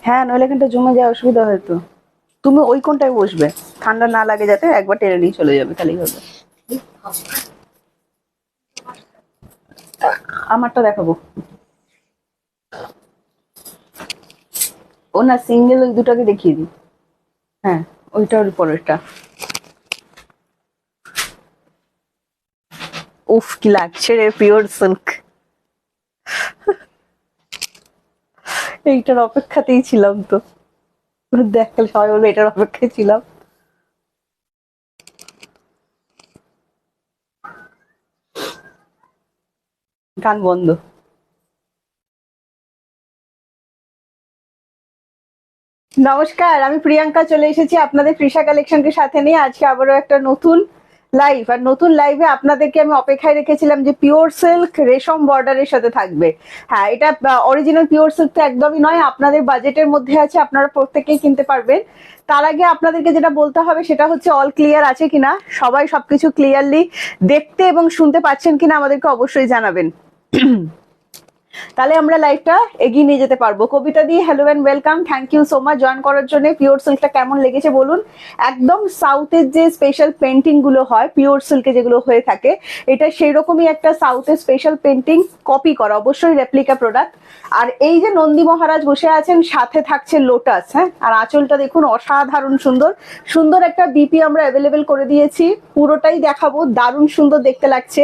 হ্যাঁ, নইলে কিন্তু জমে যাওয়া অসুবিধা হয়তো। তুমি ওই কোনটায় বসবে, ঠান্ডা না লাগে যাতে, একবার টেনে নিয়ে চলে যাবে তাহলেই হবে। আমারটা দেখাবো। ও না, সিঙ্গেল ওই দুটাকে দেখিয়ে দিই। হ্যাঁ, ওইটার পরেরটা। উফ, কি লাগছে রে, পিওর সিল্ক। এইটার অপেক্ষাতেই ছিলাম তো। দেখ, সবাই বলবে এটার অপেক্ষায় ছিলাম। গান বন্ধ। নমস্কার, আমি প্রিয়াঙ্কা চলে এসেছি আপনাদের তৃষা কালেকশনকে সাথে নিয়ে আজকে আবারও একটা নতুন লাইভ। আর নতুন লাইভে আপনাদেরকে আমি অপেক্ষায় রেখেছিলাম যে পিওর সিল্ক রেশম বর্ডারের সাথে থাকবে। হ্যাঁ, এটা অরিজিনাল পিওর সিল্ক তো একদমই নয়, আপনাদের বাজেটের মধ্যে আছে, আপনারা প্রত্যেকেই কিনতে পারবেন। তার আগে আপনাদেরকে যেটা বলতে হবে সেটা হচ্ছে অল ক্লিয়ার আছে কিনা, সবাই সবকিছু ক্লিয়ারলি দেখতে এবং শুনতে পাচ্ছেন কিনা আমাদেরকে অবশ্যই জানাবেন। তাহলে আমরা লাইভটা এগিয়ে নিয়ে যেতে পারবো। Kabita di, hello and welcome, thank you so much join করার জন্য। পিওর সিল্কটা কেমন লেগেছে বলুন। একদম সাউথের যে স্পেশাল পেন্টিং গুলো হয় পিওর সিল্কে যেগুলো হয়ে থাকে, এটা সেই রকমই একটা সাউথের স্পেশাল পেন্টিং কপি করা, অবশ্যই রেপ্লিকা প্রোডাক্ট। আর এই যে নন্দী মহারাজ বসে আছেন, সাথে থাকছে লোটাস। হ্যাঁ, আর আঁচলটা দেখুন অসাধারণ সুন্দর। সুন্দর একটা বিপি আমরা অ্যাভেলেবেল করে দিয়েছি, পুরোটাই দেখাবো, দারুণ সুন্দর দেখতে লাগছে।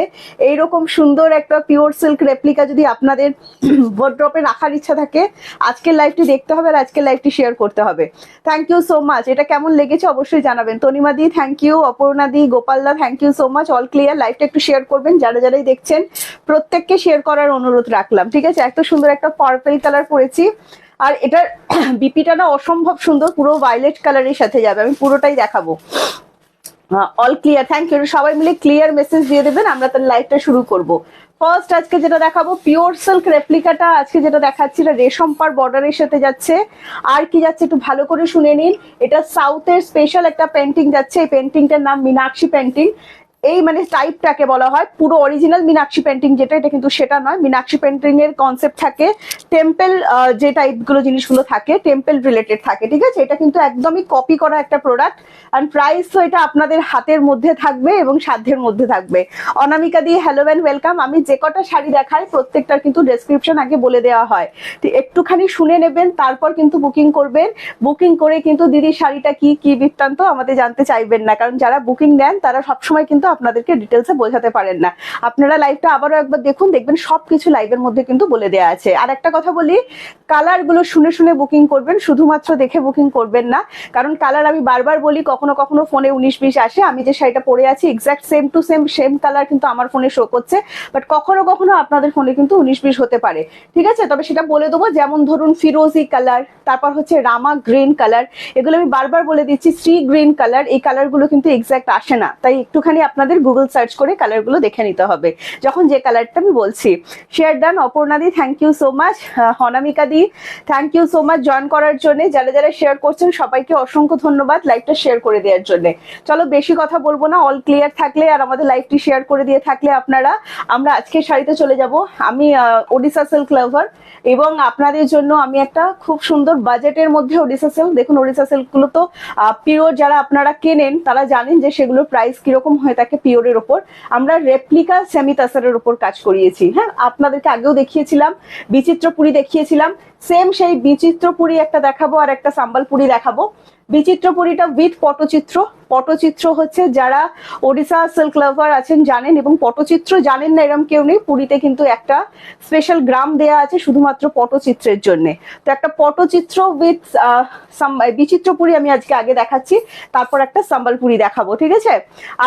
এইরকম সুন্দর একটা পিওর সিল্ক রেপ্লিকা যদি আপনাদের ওয়ার্ড্রপে রাখার ইচ্ছা থাকে, আজকের লাইভটি দেখতে হবে আর আজকের লাইভটি শেয়ার করতে হবে। Thank you so much. এটা কেমন লেগেছে অবশ্যই জানাবেন। Tanima di thank you, Aparna di, Gopal da thank you so much. All clear. লাইভটা একটু শেয়ার করবেন, যারা যারাই দেখছেন প্রত্যেককে শেয়ার করার অনুরোধ রাখলাম। ঠিক আছে, এত সুন্দর একটা পার্পল কালার পরেছি, আর এটার বিপিটা না অসম্ভব সুন্দর, পুরো ভায়োলেট কালারের সাথে যাবে। আমি পুরোটাই দেখাবো। All clear, thank you. সবাই মিলে ক্লিয়ার মেসেজ দিয়ে দেবেন, আমরা তাহলে লাইভটা শুরু করব। ফার্স্ট আজকে যেটা দেখাবো পিওর সিল্ক রেপ্লিকাটা, আজকে যেটা দেখাচ্ছি রেশম পার বর্ডারের সাথে যাচ্ছে। আর কি যাচ্ছে একটু ভালো করে শুনে নিন। এটা সাউথের স্পেশাল একটা পেন্টিং যাচ্ছে, এই পেন্টিংটার নাম মীনাক্ষী পেন্টিং। এই মানে টাইপটাকে বলা হয় পুরো অরিজিনাল মীনাক্ষী পেন্টিং যেটা, এটা কিন্তু সেটা নয়। মীনাক্ষী পেন্টিং এর কনসেপ্ট থাকে টেম্পল, যে টাইপগুলো জিনিসগুলো থাকে টেম্পল রিলেটেড থাকে। ঠিক আছে, এটা কিন্তু একদমই কপি করা একটা প্রোডাক্ট। আর প্রাইস তো এটা আপনাদের হাতের মধ্যে থাকবে এবং সাধ্যের মধ্যে থাকবে। অনামিকা দিয়ে হ্যালো এন্ড ওয়েলকাম। আমি যে কটা শাড়ি দেখাই প্রত্যেকটার কিন্তু ডেসক্রিপশন আগে বলে দেওয়া হয়, একটুখানি শুনে নেবেন, তারপর কিন্তু বুকিং করবেন। বুকিং করে কিন্তু দিদির শাড়িটা কি কি বৃত্তান্ত আমাদের জানতে চাইবেন না, কারণ যারা বুকিং নেন তারা সবসময় কিন্তু আপনাদেরকে ডিটেলসে বোঝাতে পারেন না। আপনারা লাইভটা আবারও একবার দেখুন, দেখবেন সবকিছু লাইভের মধ্যে কিন্তু বলে দেওয়া আছে। আর একটা কথা বলি, কালার গুলো শুনে শুনে বুকিং করবেন, শুধুমাত্র দেখে বুকিং করবেন না। কারণ কালার আমি বারবার বলি, কখনো কখনো ফোনে 19-20 আসে। আমি যে শাড়িটা পরে আছি exact same to same colour কিন্তু আমার ফোনে শো করছে, বাট কখনো কখনো আপনাদের ফোনে কিন্তু 19-20 হতে পারে। ঠিক আছে, তবে সেটা বলে দেবো। যেমন ধরুন ফিরোজি কালার, তারপর হচ্ছে রামা গ্রিন কালার, এগুলো আমি বারবার বলে দিচ্ছি। সি গ্রিন কালার, এই কালারগুলো কিন্তু এক্সাক্ট আসে না, তাই একটুখানি আপনাদের গুগল সার্চ করে কালারগুলো দেখে নিতে হবে যখন যে কালারটা আমি বলছি। Share done. অপর্ণা দি thank you so much. Anamika দি thank you so much join করার জন্য। যারা যারা শেয়ার করছেন সবাইকে অসংখ্য ধন্যবাদ লাইভটা শেয়ার করে দেওয়ার জন্য। চলো বেশি কথা বলবো না, অল ক্লিয়ার থাকলে আর আমাদের লাইভটি শেয়ার করে দিয়ে থাকলে আপনারা, আমরা আজকের শাড়িতে চলে যাব। আমি ওডিশা সিল্ক লাভার, এবং আপনাদের জন্য আমি একটা খুব সুন্দর বাজেটের মধ্যে ওডিশা সিল্ক, দেখুন ওডিশা সিল্ক গুলো তো পিওর, যারা আপনারা কেনেন তারা জানেন যে সেগুলোর প্রাইস কিরকম হয়ে থাকে। পিওরের ওপর আমরা রেপ্লিকা সেমি তাসারের উপর কাজ করিয়েছি। হ্যাঁ, আপনাদেরকে আগেও দেখিয়েছিলাম, বিচিত্রপুরী দেখিয়েছিলাম, সেম সেই বিচিত্রপুরী একটা দেখাবো আর একটা সাম্বালপুরি দেখাবো। বিচিত্রপুরীটা উইথ পটচিত্র। পটচিত্র হচ্ছে যারা ওড়িশা সিল্ক লাভার আছেন জানেন, এবং পটচিত্র জানেন না এরকম কেউ নেই। পুরীতে কিন্তু একটা স্পেশাল গ্রাম দেয়া আছে শুধুমাত্র পটচিত্রের জন্য। তো একটা পটচিত্র উইথ বিচিত্রপুরী আমি আজকে আগে দেখাচ্ছি, তারপর একটা সাম্বালপুরি দেখাবো। ঠিক আছে,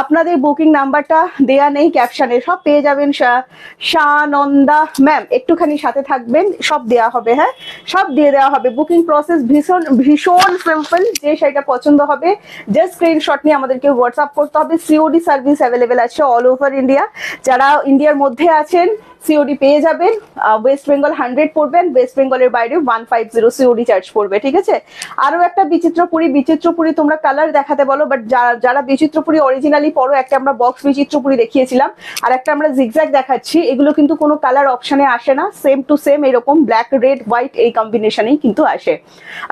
আপনাদের বুকিং নাম্বারটা দেয়া নেই ক্যাপশনে, সব পেয়ে যাবেন। শানন্দা ম্যাম একটুখানি সাথে থাকবেন, সব দেয়া হবে। হ্যাঁ, সব দিয়ে দেওয়া হবে। বুকিং প্রসেস ভীষণ ভীষণ সিম্পল। যে শাড়িটা পছন্দ হবে জাস্ট স্ক্রিনশট নিয়ে আমাদেরকে হোয়াটসঅ্যাপ করতে হবে। সিওডি সার্ভিস অ্যাভেলেবেল আছে অল ওভার ইন্ডিয়া। যারা ইন্ডিয়ার মধ্যে আছেন সিওডি পেয়ে যাবেন। ওয়েস্ট বেঙ্গল 100 পড়বেন, ওয়েস্ট বেঙ্গলের বাইরে 150 সিওডি চার্জ পড়বে, ঠিক আছে। আরো একটা বিচিত্রপুরি তোমরা কালার দেখাতে বলো, বাট যারা বিচিত্রপুরি অরিজিনালি পড়ো, একটা আমরা বক্স বিচিত্রপুরি দেখিয়েছিলাম, আর একটা আমরা জিগজ্যাগ দেখাচ্ছি। এগুলো কিন্তু কোনো কালার অপশনে আসে না, সেম টু সেম এরকম ব্ল্যাক রেড হোয়াইট এই কম্বিনেশনেই কিন্তু আসে।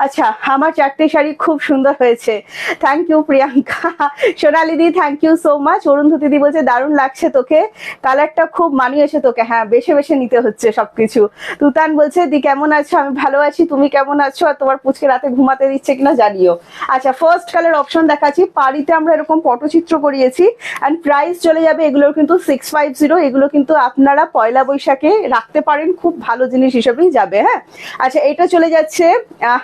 আচ্ছা, আমার 4টে শাড়ি খুব সুন্দর হয়েছে, thank you Priyanka. Sonali di thank you so much. Arundhati di বলছে দারুণ লাগছে তোকে, কালারটা খুব মানিয়েছে তোকে। হ্যাঁ, বেছে বেছে নিতে হচ্ছে সবকিছু। তুতান বলছে দি কেমন আছো? আমি ভালো আছি, তুমি কেমন আছো? আর তোমার পুচকে রাতে ঘুমাতে দিচ্ছে কিনা জানিও। আচ্ছা, ফার্স্ট কালার অপশন দেখাচ্ছি। পাড়িতে আমরা এরকম পটচিত্র করিয়েছি, অ্যান্ড প্রাইস চলে যাবে এগুলোর কিন্তু 650। এগুলো কিন্তু আপনারা পয়লা বৈশাখে রাখতে পারেন, খুব ভালো জিনিস হিসেবেই যাবে। হ্যাঁ, আচ্ছা, এটা চলে যাচ্ছে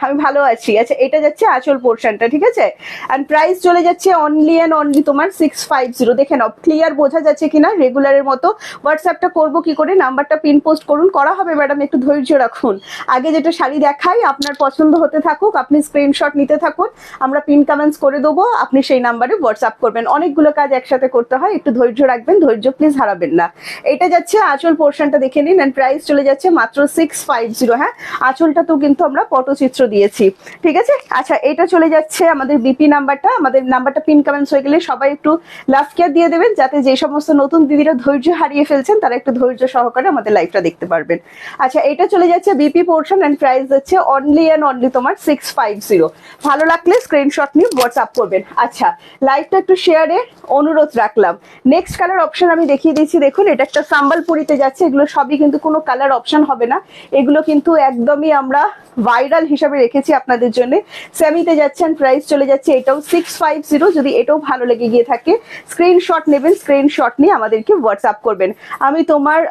আমি ভালো আছি। আচ্ছা, এটা যাচ্ছে আঁচল পোর্শনটা, ঠিক আছে। অ্যান্ড প্রাইস চলে যাচ্ছে অনলি অ্যান্ড অনলি তোমার 650। দেখে নাও ক্লিয়ার বোঝা যাচ্ছে কিনা রেগুলারের মতো। হোয়াটসঅ্যাপটা করবো কি করে, নাম্বারটা পিন পোস্ট করুন, করা হবে ম্যাডাম, একটু ধৈর্য রাখুন। আগে যেটা শাড়ি দেখাই আপনার পছন্দ হতে থাকুক, আপনি স্ক্রিনশট নিতে থাকুন, আমরা পিন কমেন্টস করে দেবো, আপনি সেই নাম্বারে হোয়াটসঅ্যাপ করবেন। অনেকগুলো কাজ একসাথে করতে হয়, একটু ধৈর্য রাখবেন, ধৈর্য প্লিজ হারাবেন না। এটা যাচ্ছে আঁচল পোর্শনটা, দেখে নিন। এন্ড প্রাইস চলে যাচ্ছে মাত্র 650। হ্যাঁ, আঁচলটা তো কিন্তু আমরা পটচিত্র দিয়েছি, ঠিক আছে। আচ্ছা, এটা চলে যাচ্ছে আমাদের বিপি নাম্বারটা। আমাদের নাম্বারটা পিন কমেন্টস হয়ে গেলে সবাই একটু লাভ কেয়ার দিয়ে দেবেন, যাতে যে সমস্ত নতুন দিদিরা ধৈর্য হারিয়ে ফেলছেন তারা একটু ধৈর্য সহকারে আমাদের লাইভটা দেখতে পারবেন। আচ্ছা, এটা চলে যাচ্ছে বিপি পোর্শন, এন্ড প্রাইস যাচ্ছে অনলি অ্যান্ড অনলি তোমার 650। ভালো লাগলে স্ক্রিনশট নিয়ে হোয়াটসঅ্যাপ করবেন। আচ্ছা, লাইভটা একটু শেয়ারে অনুরোধ রাখলাম। নেক্সট কালার অপশন আমি দেখিয়ে দিচ্ছি, দেখুন এটা একটা সাম্বালপুরিতে যাচ্ছে। এগুলো সবই কিন্তু কোনো কালার অপশন হবে না, এগুলো কিন্তু একদমই আমরা ভাইরাল হিসাবে রেখেছি আপনাদের জন্য। সেমিতে যাচ্ছেন, প্রাইস চলে যাচ্ছে এটাও 650। যদি এটাও ভালো লেগে গিয়ে থাকে স্ক্রিনশট নেবেন, স্ক্রিনশট নিয়ে আমাদেরকে হোয়াটসঅ্যাপ করবেন। আমি তোমার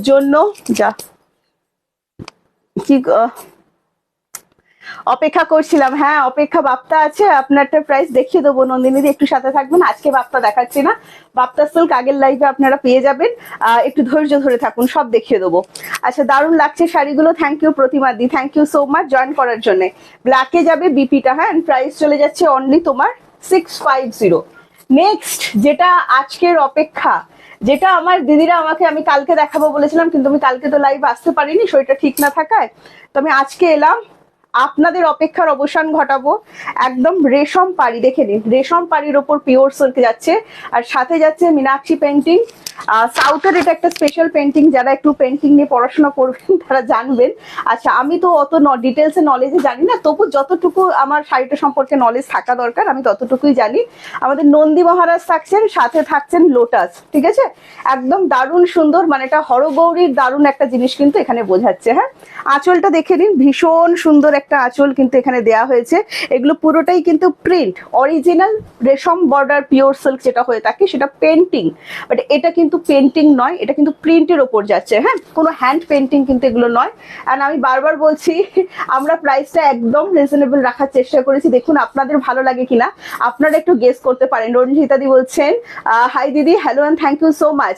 জন্য যা কি অপেক্ষা করছিলাম। হ্যাঁ, অপেক্ষা বাপ্তা আছে, আপনারটা প্রাইস দেখিয়ে দেবো। নন্দিনীদি একটু সাথে থাকবেন, আজকে বাপ্তা দেখাচ্ছি না, বাপ্তা সিল্ক আগের লাইভে আপনারা পেয়ে যাবেন, একটু ধৈর্য ধরে থাকুন, সব দেখিয়ে দেবো। আচ্ছা, দারুণ লাগছে শাড়িগুলো, থ্যাংক ইউ প্রতিমাদি, thank you so much join করার জন্য। ব্ল্যাকে যাবে বিপিটা। হ্যাঁ, প্রাইস চলে যাচ্ছে অনলি তোমার 650। নেক্সট যেটা আজকের অপেক্ষা, যেটা আমার দিদিরা আমাকে, আমি কালকে দেখাবো বলেছিলাম, কিন্তু আমি কালকে তো লাইভ আসতে পারিনি, শরীরটা ঠিক না থাকায়, তো আমি আজকে এলাম আপনাদের অপেক্ষার অবসান ঘটাবো। একদম রেশম পাড়ি, দেখে নিন, রেশম পাড়ির ওপর পিওর সিল্ক যাচ্ছে, আর সাথে যাচ্ছে মীনাক্ষী পেন্টিং। সাউথের এটা একটা স্পেশাল পেন্টিং, যারা একটু পেন্টিং নিয়ে পড়াশোনা করবেন তারা জানবেন। আচ্ছা, আমি তো অত ডিটেলসে নলেজে জানি না, তবু যতটুকু আমার শাড়িটা সম্পর্কে নলেজ থাকা দরকার আমি ততটুকুই জানি। আমাদের নন্দী মহারাজ থাকছেন, সাথে থাকছেন লোটাস, ঠিক আছে। একদম দারুণ সুন্দর, মানে এটা হরগৌরীর দারুণ একটা জিনিস কিন্তু এখানে বোঝাচ্ছে। হ্যাঁ, আঁচলটা দেখে নিন, ভীষণ সুন্দর একটা আঁচল কিন্তু এখানে দেয়া হয়েছে। এগুলো পুরোটাই কিন্তু প্রিন্ট, অরিজিনাল রেশম বর্ডার পিওর সিল্ক যেটা হয়ে থাকে সেটা পেন্টিং, বাট এটা কিন্তু পেন্টিং নয়, এটা কিন্তু প্রিন্টের ওপর যাচ্ছে। হ্যাঁ, কোনো হ্যান্ড পেন্টিং কিন্তু এগুলো নয়। অ্যান্ড আমি বারবার বলছি, আমরা প্রাইসটা একদম রিজনেবল রাখার চেষ্টা করেছি, দেখুন আপনাদের ভালো লাগে কিনা, আপনারা একটু গেস করতে পারেন। রঞ্জিতাদি বলছেন হাই দিদি, hello and thank you so much.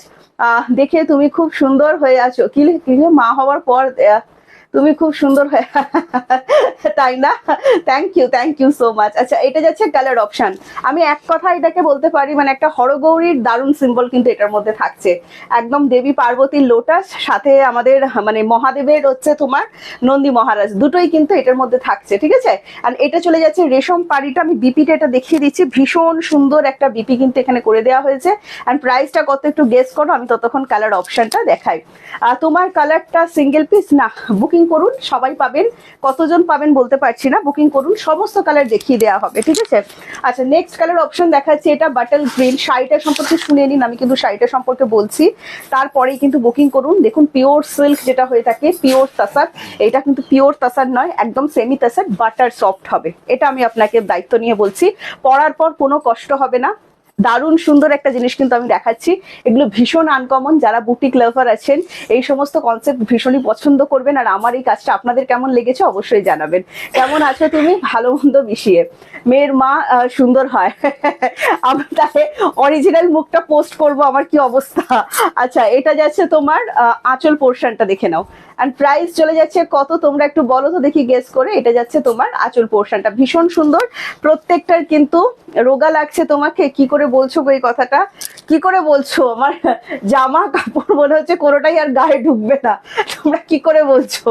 দেখে তুমি খুব সুন্দর হয়ে আছো, কি মা হওয়ার পর তুমি খুব সুন্দর হয়ে তাই না, থ্যাংক ইউ সো মাচ। আচ্ছা, এটা যাচ্ছে কালার অপশন। আমি এক কথা এটাকে বলতে পারি, মানে একটা হরগৌরীর দারুণ সিম্বল কিন্তু এটার মধ্যে থাকছে। একদম দেবী পার্বতীর লোটাস, সাথে আমাদের মানে মহাদেবের হচ্ছে তোমার নন্দী মহারাজ, দুটোই কিন্তু এটার মধ্যে থাকছে, ঠিক আছে। আর এটা চলে যাচ্ছে রেশম পাড়িটা, আমি বিপিটা এটা দেখিয়ে দিচ্ছি, ভীষণ সুন্দর একটা বিপি কিন্তু এখানে করে দেওয়া হয়েছে। অ্যান্ড প্রাইসটা কত একটু গেস করো, আমি ততক্ষণ কালার অপশনটা দেখাই। তোমার কালারটা সিঙ্গেল পিস না, বুকিং করুন, সবাই পাবেন, কতজন পাবেন বলতে পারছি না, বুকিং করুন, সমস্ত কালার দেখিয়ে দেওয়া হবে, ঠিক আছে। আচ্ছা, নেক্সট কালার অপশন দেখাচ্ছি, এটা বাটল গ্রিন। শাড়িটা সম্পর্কে শুনে নিন, আমি কিন্তু শাড়িটা সম্পর্কে বলছি, তারপরেই কিন্তু বুকিং করুন। দেখুন, পিওর সিল্ক যেটা হয়ে থাকে, পিওর তাসার, এটা কিন্তু পিওর তাসার নয়, একদম সেমি তাসার, বাটার সফট হবে, এটা আমি আপনাকে দায়িত্ব নিয়ে বলছি। পরার পর কোনো কষ্ট হবে না, দারুণ সুন্দর একটা জিনিস কিন্তু আমি দেখাচ্ছি। এগুলো ভীষণ আনকমন, যারা বুটিক লাভার আছেন এই সমস্ত কনসেপ্ট ভীষণই পছন্দ করবেন। আর আমার এই কাজটা আপনাদের কেমন লেগেছে অবশ্যই জানাবেন। কেমন আছো তুমি, ভালো মন্দ মিশিয়ে, মেয়ের মা সুন্দর হয় আমি তাহলে অরিজিনাল মুখটা পোস্ট করব, আমার কি অবস্থা। আচ্ছা, এটা যাচ্ছে তোমার আঁচল পোর্শনটা, দেখে নাও। এন্ড প্রাইস চলে যাচ্ছে কত, তোমরা একটু বলো তো দেখি গেস করে। এটা যাচ্ছে তোমার আঁচল পোর্শনটা, ভীষণ সুন্দর, প্রত্যেকটার কিন্তু রোগা লাগছে তোমাকে, কি করে বলছো গো এই কথাটা? কি করে বলছো? আমার জামা কাপড় মনে হচ্ছে কোনোটাই আর গায়ে ঢুকবে না, তোমরা কি করে বলছো?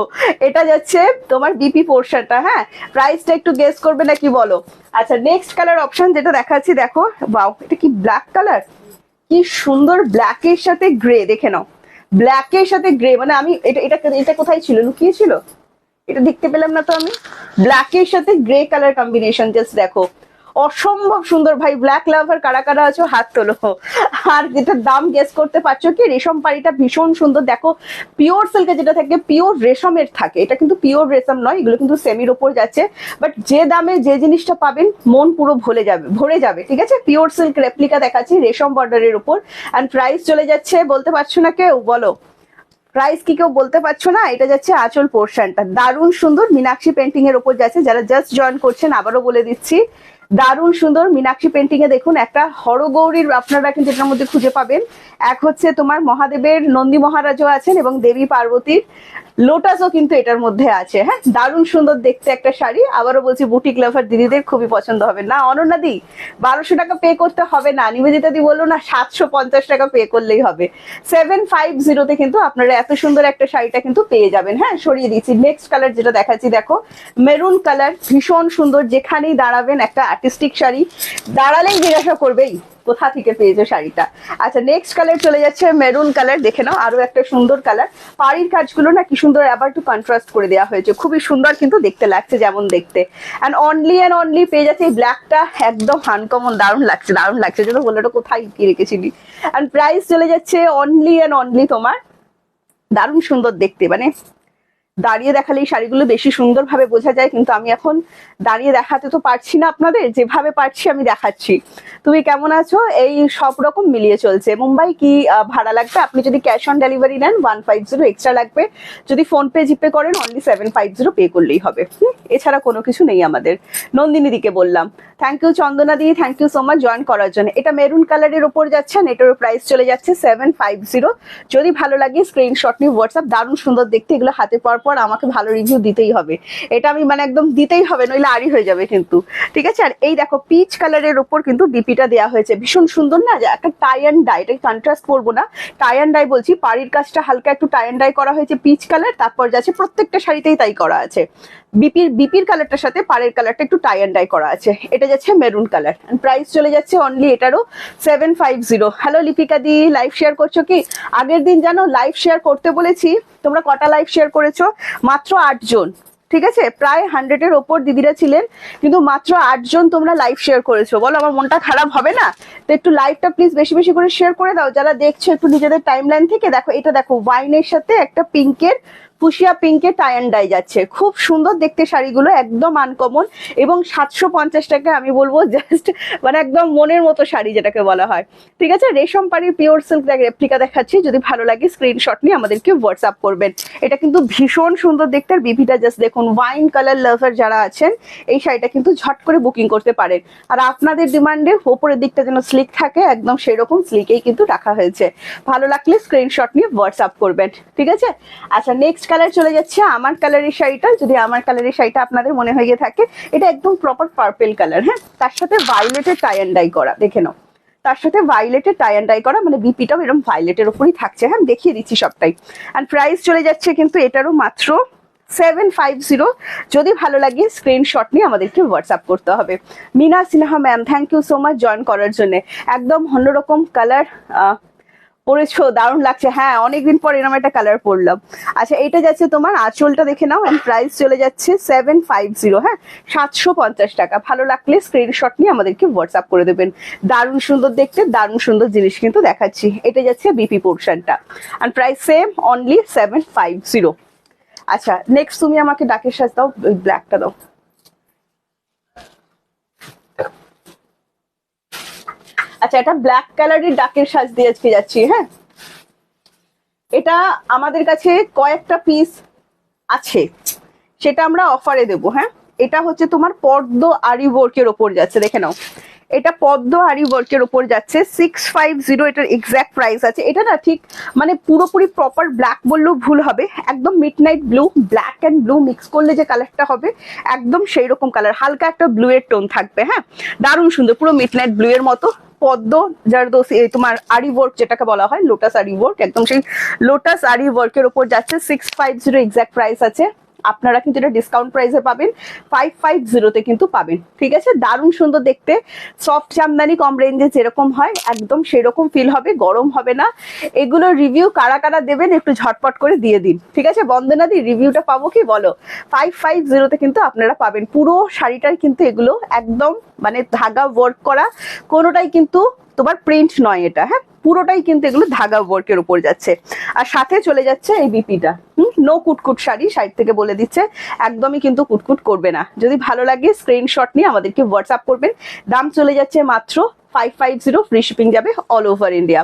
এটা যাচ্ছে তোমার বিপি পোর্শনটা। হ্যাঁ, প্রাইসটা একটু গেস করবে না কি বলো? আচ্ছা, নেক্সট কালার অপশন যেটা দেখাচ্ছি, দেখো বাও, এটা কি ব্ল্যাক কালার, কি সুন্দর ব্ল্যাকের সাথে গ্রে, দেখে নাও ব্ল্যাকের সাথে গ্রে, মানে আমি এটা এটা এটা কোথায় ছিল, লুকিয়ে ছিল, এটা দেখতে পেলাম না তো আমি। ব্ল্যাকের সাথে গ্রে কালার কম্বিনেশন, জাস্ট দেখো অসম্ভব সুন্দর ভাই। ব্ল্যাক লাভার কারা কারা আছো হাত তোলো। আর যেটা দাম গেস করতে পারছো কি, রেশম পাড়িটা ভীষণ সুন্দর, দেখো পিওর সিল্কে যেটা থাকে পিওর রেশমের থাকে, এটা কিন্তু পিওর রেশম নয়, এগুলো কিন্তু সেমির ওপর যাচ্ছে। বাট যে দামে যে জিনিসটা পাবেন মন পুরো ভরে যাবে, ঠিক আছে। পিওর সিল্ক রেপ্লিকা দেখাচ্ছি রেশম বর্ডারের উপর। অ্যান্ড প্রাইস চলে যাচ্ছে, বলতে পারছো না কেউ, বলো প্রাইস কি কেউ বলতে পারছো না? এটা যাচ্ছে আঁচল পোর্শনটা, দারুণ সুন্দর মিনাক্ষী পেন্টিং এর উপর যাচ্ছে। যারা জাস্ট জয়েন করছেন আবারও বলে দিচ্ছি, দারুণ সুন্দর মিনাক্ষী পেন্টিং এ দেখুন একটা হরগৌরীর আপনারা কিন্তু এটার মধ্যে খুঁজে পাবেন। এক হচ্ছে তোমার মহাদেবের নন্দী মহারাজও আছেন এবং দেবী পার্বতীর লোটাসও কিন্তু এটার মধ্যে আছে। হ্যাঁ, দারুণ সুন্দর দেখতে একটা শাড়ি। আবারও বলছি বুটিক লাভার দিদিদের খুবই পছন্দ হবে। না অনন্যা দি 1200 টাকা পে করতে হবে না, নিবেদিতা দি বললো না 750 টাকা পে করলেই হবে। 750 তে কিন্তু আপনারা এত সুন্দর একটা শাড়িটা কিন্তু পেয়ে যাবেন। হ্যাঁ, সরিয়ে দিচ্ছি। নেক্সট কালার যেটা দেখাচ্ছি, দেখো মেরুন কালার, ভীষণ সুন্দর, যেখানেই দাঁড়াবেন একটা আর্টিস্টিক শাড়ি, দাঁড়ালেই জিজ্ঞাসা করবেই কোথা থেকে পেয়েছো শাড়িটা। আচ্ছা, নেক্সট কালার চলে যাচ্ছে মেরুন কালার, দেখে নাও আরো একটা সুন্দর কালার। পাড়ির কাজগুলো না কি সুন্দর আবার একটু কন্ট্রাস্ট করে দেওয়া হয়েছে, খুবই সুন্দর কিন্তু দেখতে লাগছে যেমন দেখতে। অ্যান্ড অনলি পেয়ে যাচ্ছে এই ব্ল্যাকটা, একদম আনকমন, দারুণ লাগছে যেন বললো এটা কোথায় কি রেখেছিলি। অ্যান্ড প্রাইস চলে যাচ্ছে অনলি তোমার, দারুণ সুন্দর দেখতে, মানে দাঁড়িয়ে দেখালে এই শাড়িগুলো বেশি সুন্দরভাবে বোঝা যায়, কিন্তু আমি এখন দাঁড়িয়ে দেখাতে তো পারছি না আপনাদের, যেভাবে পারছি আমি দেখাচ্ছি। তুমি কেমন আছো? এই সব রকম মিলিয়ে চলছে। মুম্বাই কি ভাড়া লাগবে? আপনি যদি ক্যাশ অন ডেলিভারি নেন 150 এক্সট্রা লাগবে, যদি ফোন পে জিপে করেন অনলি 750 পে করলেই হবে। এছাড়া কোনো কিছু নেই আমাদের। নন্দিনী দিকে বললাম। থ্যাংক ইউ চন্দনা দি, thank you so much join করার জন্য। এটা মেরুন কালারের ওপর যাচ্ছে, এটার প্রাইস চলে যাচ্ছে 750। যদি ভালো লাগে স্ক্রিনশট নিয়ে হোয়াটসঅ্যাপ, দারুণ সুন্দর দেখতে, এগুলো হাতে পাওয়ার পর আমাকে ভালো রিভিউ দিতেই হবে, এটা আমি মানে একদম দিতেই হবে, নইলে আড়ি হয়ে যাবে কিন্তু, ঠিক আছে। আর এই দেখো পিচ কালারের ওপর কিন্তু বিপিটা দেওয়া হয়েছে, ভীষণ সুন্দর না, যে একটা টাই অ্যান্ড ডাই, এটা কন্ট্রাস্ট করবো না, টাই অ্যান্ড ডাই বলছি, পাড়ির কাজটা হালকা একটু টাই অ্যান্ড ডাই করা হয়েছে পিচ কালার, তারপর যাচ্ছে প্রত্যেকটা শাড়িতেই তাই করা আছে। বিপির কালারটার সাথে পাড়ের কালারটা একটু টাই অ্যান্ড ডাই করা আছে। এটা যাচ্ছে মেরুন কালার, প্রাইস চলে যাচ্ছে অনলি এটারও 750। হ্যালো লিপিকা দি, লাইভ শেয়ার করছো কি? আগের দিন জানো লাইভ শেয়ার করতে বলেছি, তোমরা কটা লাইভ শেয়ার করেছো? মাত্র 8 জন, ঠিক আছে। প্রায় 100-এর ওপর দিদিরা ছিলেন, কিন্তু মাত্র 8 জন তোমরা লাইভ শেয়ার করেছো। বলো আমার মনটা খারাপ হবে না? তো একটু লাইভটা প্লিজ বেশি বেশি করে শেয়ার করে দাও যারা দেখছো, একটু নিজেদের টাইমলাইন থেকে দেখো। এটা দেখো ওয়াইনের সাথে একটা পিঙ্কের, ফুসিয়া পিঙ্কের টাই অ্যান্ড ডাই যাচ্ছে, খুব সুন্দর দেখতে শাড়িগুলো, একদম আনকমন। এবং 750 টাকা আমি বলবো জাস্ট, মানে একদম মনের মতো শাড়ি যেটাকে বলা হয়, ঠিক আছে। রেশম পাড়ির পিওর সিল্ক রেপ্লিকা দেখাচ্ছি, যদি ভালো লাগে স্ক্রিনশট নিয়ে আমাদেরকে হোয়াটসঅ্যাপ করবেন। এটা কিন্তু ভীষণ সুন্দর দেখতে, আর বিপিটা জাস্ট দেখুন। ওয়াইন কালার লাভার যারা আছেন এই শাড়িটা কিন্তু ঝট করে বুকিং করতে পারেন। আর আপনাদের ডিমান্ডে ওপরের দিকটা যেন স্লিক থাকে, একদম সেরকম স্লিকেই কিন্তু রাখা হয়েছে। ভালো লাগলে স্ক্রিনশট নিয়ে হোয়াটসঅ্যাপ করবেন, ঠিক আছে। আচ্ছা, নেক্সট কালার চলে যাচ্ছে আমার কালারের শাড়িটা, যদি আমার কালারের শাড়িটা আপনাদের মনে হয়ে থাকে, এটা একদম প্রপার পার্পেল কালার। হ্যাঁ, তার সাথে ভায়োলেটের টাই অ্যান্ড ডাই করা, দেখে নাও, তার সাথে ভায়োলেটের টাই অ্যান্ড ডাই করা, মানে বিপিটাও এরকম ভায়োলেটের উপরই থাকছে। হ্যাঁ, দেখিয়ে দিচ্ছি সবটাই। অ্যান্ড প্রাইস চলে যাচ্ছে কিন্তু এটারও মাত্র 750। যদি ভালো লাগে স্ক্রিনশট নিয়ে আমাদেরকে হোয়াটসঅ্যাপ করতে হবে। Mina Sinha ma'am, thank you so much join করার জন্য। একদম অন্যরকম কালার পরেছো, দারুণ লাগছে। হ্যাঁ, অনেকদিন পর এরকম একটা কালার পরলাম। আচ্ছা, এটা যাচ্ছে তোমার আঁচলটা, দেখে নাও। এন্ড প্রাইস চলে যাচ্ছে 750। হ্যাঁ, 750 টাকা। ভালো লাগলে স্ক্রিনশট নিয়ে আমাদেরকে হোয়াটসঅ্যাপ করে দেবেন। দারুণ সুন্দর দেখতে, দারুণ সুন্দর জিনিস কিন্তু দেখাচ্ছি। এটা যাচ্ছে বিপি পোর্শনটা, এন্ড প্রাইস সেম অনলি 750। আচ্ছা, নেক্সট তুমি আমাকে ডাকের সাজ দাও, ওই ব্ল্যাকটা দাও। আচ্ছা, এটা ব্ল্যাক কালারের ডাকের সাজ দিয়ে আজকে যাচ্ছি। হ্যাঁ, এটা আমাদের কাছে কয়েকটা পিস আছে, সেটা আমরা অফারে দেবো। হ্যাঁ, এটা হচ্ছে তোমার পদ্ম আরি ওয়ার্কের ওপর যাচ্ছে, দেখে নাও। এটা পদ্ম আরি ওয়ার্কের উপর যাচ্ছে 650, এটার এক্সাক্ট প্রাইস আছে। এটা না ঠিক মানে পুরোপুরি প্রপার ব্ল্যাক বললেও ভুল হবে, একদম midnight blue, black and blue mix করলে যে কালারটা হবে একদম সেই রকম কালার, হালকা একটা ব্লু এর টোন থাকবে। হ্যাঁ, দারুণ সুন্দর, পুরো মিডনাইট ব্লু এর মতো পদ্ম জারদোসি তোমার আরি ওয়ার্ক যেটাকে বলা হয় লোটাস আরি ওয়ার্ক, একদম সেই লোটাস আরি ওয়ার্কের উপর যাচ্ছে 650 এক্সাক্ট প্রাইস আছে। আপনারা কিন্তু এটা ডিসকাউন্ট প্রাইসে পাবেন, 550 কিন্তু পাবেন। ঠিক আছে, দারুণ সুন্দর দেখতে, সফট জামদানি কম রেঞ্জে যেরকম হয় একদম সেরকম ফিল হবে, গরম হবে না। এগুলো রিভিউ কারা কারা দেবেন একটু ঝটপট করে দিয়ে দিন। ঠিক আছে বন্দনা দি, রিভিউটা পাবো কি বলো? 550 কিন্তু আপনারা পাবেন। পুরো শাড়িটাই কিন্তু এগুলো একদম মানে ধাগা ওয়ার্ক করা, কোনোটাই কিন্তু তোমার প্রিন্ট নয় এটা। হ্যাঁ, পুরোটাই কিন্তু এগুলো ধাগা ওয়ার্কের উপর যাচ্ছে। আর সাথে চলে যাচ্ছে এই বিপিটা, নো কুটকুট শাড়ি, সাইড থেকে বলে দিচ্ছে একদমই কিন্তু কুটকুট করবে না। যদি ভালো লাগে স্ক্রিনশট নিয়ে আমাদেরকে হোয়াটসঅ্যাপ করবেন। দাম চলে যাচ্ছে মাত্র 550, ফ্রি শিপিং যাবে অল ওভার ইন্ডিয়া।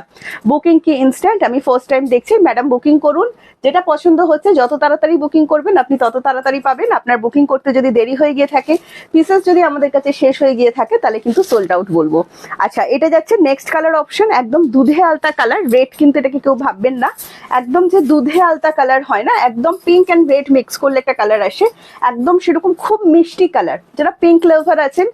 বুকিং কি ইনস্ট্যান্ট? আমি ফার্স্ট টাইম দেখছি, ম্যাডাম বুকিং করুন, যেটা পছন্দ হচ্ছে যত তাড়াতাড়ি বুকিং করবেন আপনি তত তাড়াতাড়ি পাবেন। আপনার বুকিং করতে যদি দেরি হয়ে গিয়ে থাকে, পিসেস যদি আমাদের কাছে শেষ হয়ে গিয়ে থাকে, তাহলে কিন্তু সোল্ড আউট বলবো। আচ্ছা, এটা যাচ্ছে নেক্সট কালার অপশন, একদম দুধে আলতা কালার, রেড কিন্তু এটাকে কেউ ভাববেন না, একদম যে দুধে আলতা কালার হয় না, একদম পিঙ্ক অ্যান্ড রেড মিক্স করলে একটা কালার আসে, একদম সেরকম খুব মিষ্টি কালার। যারা পিঙ্ক লাভার আছেন,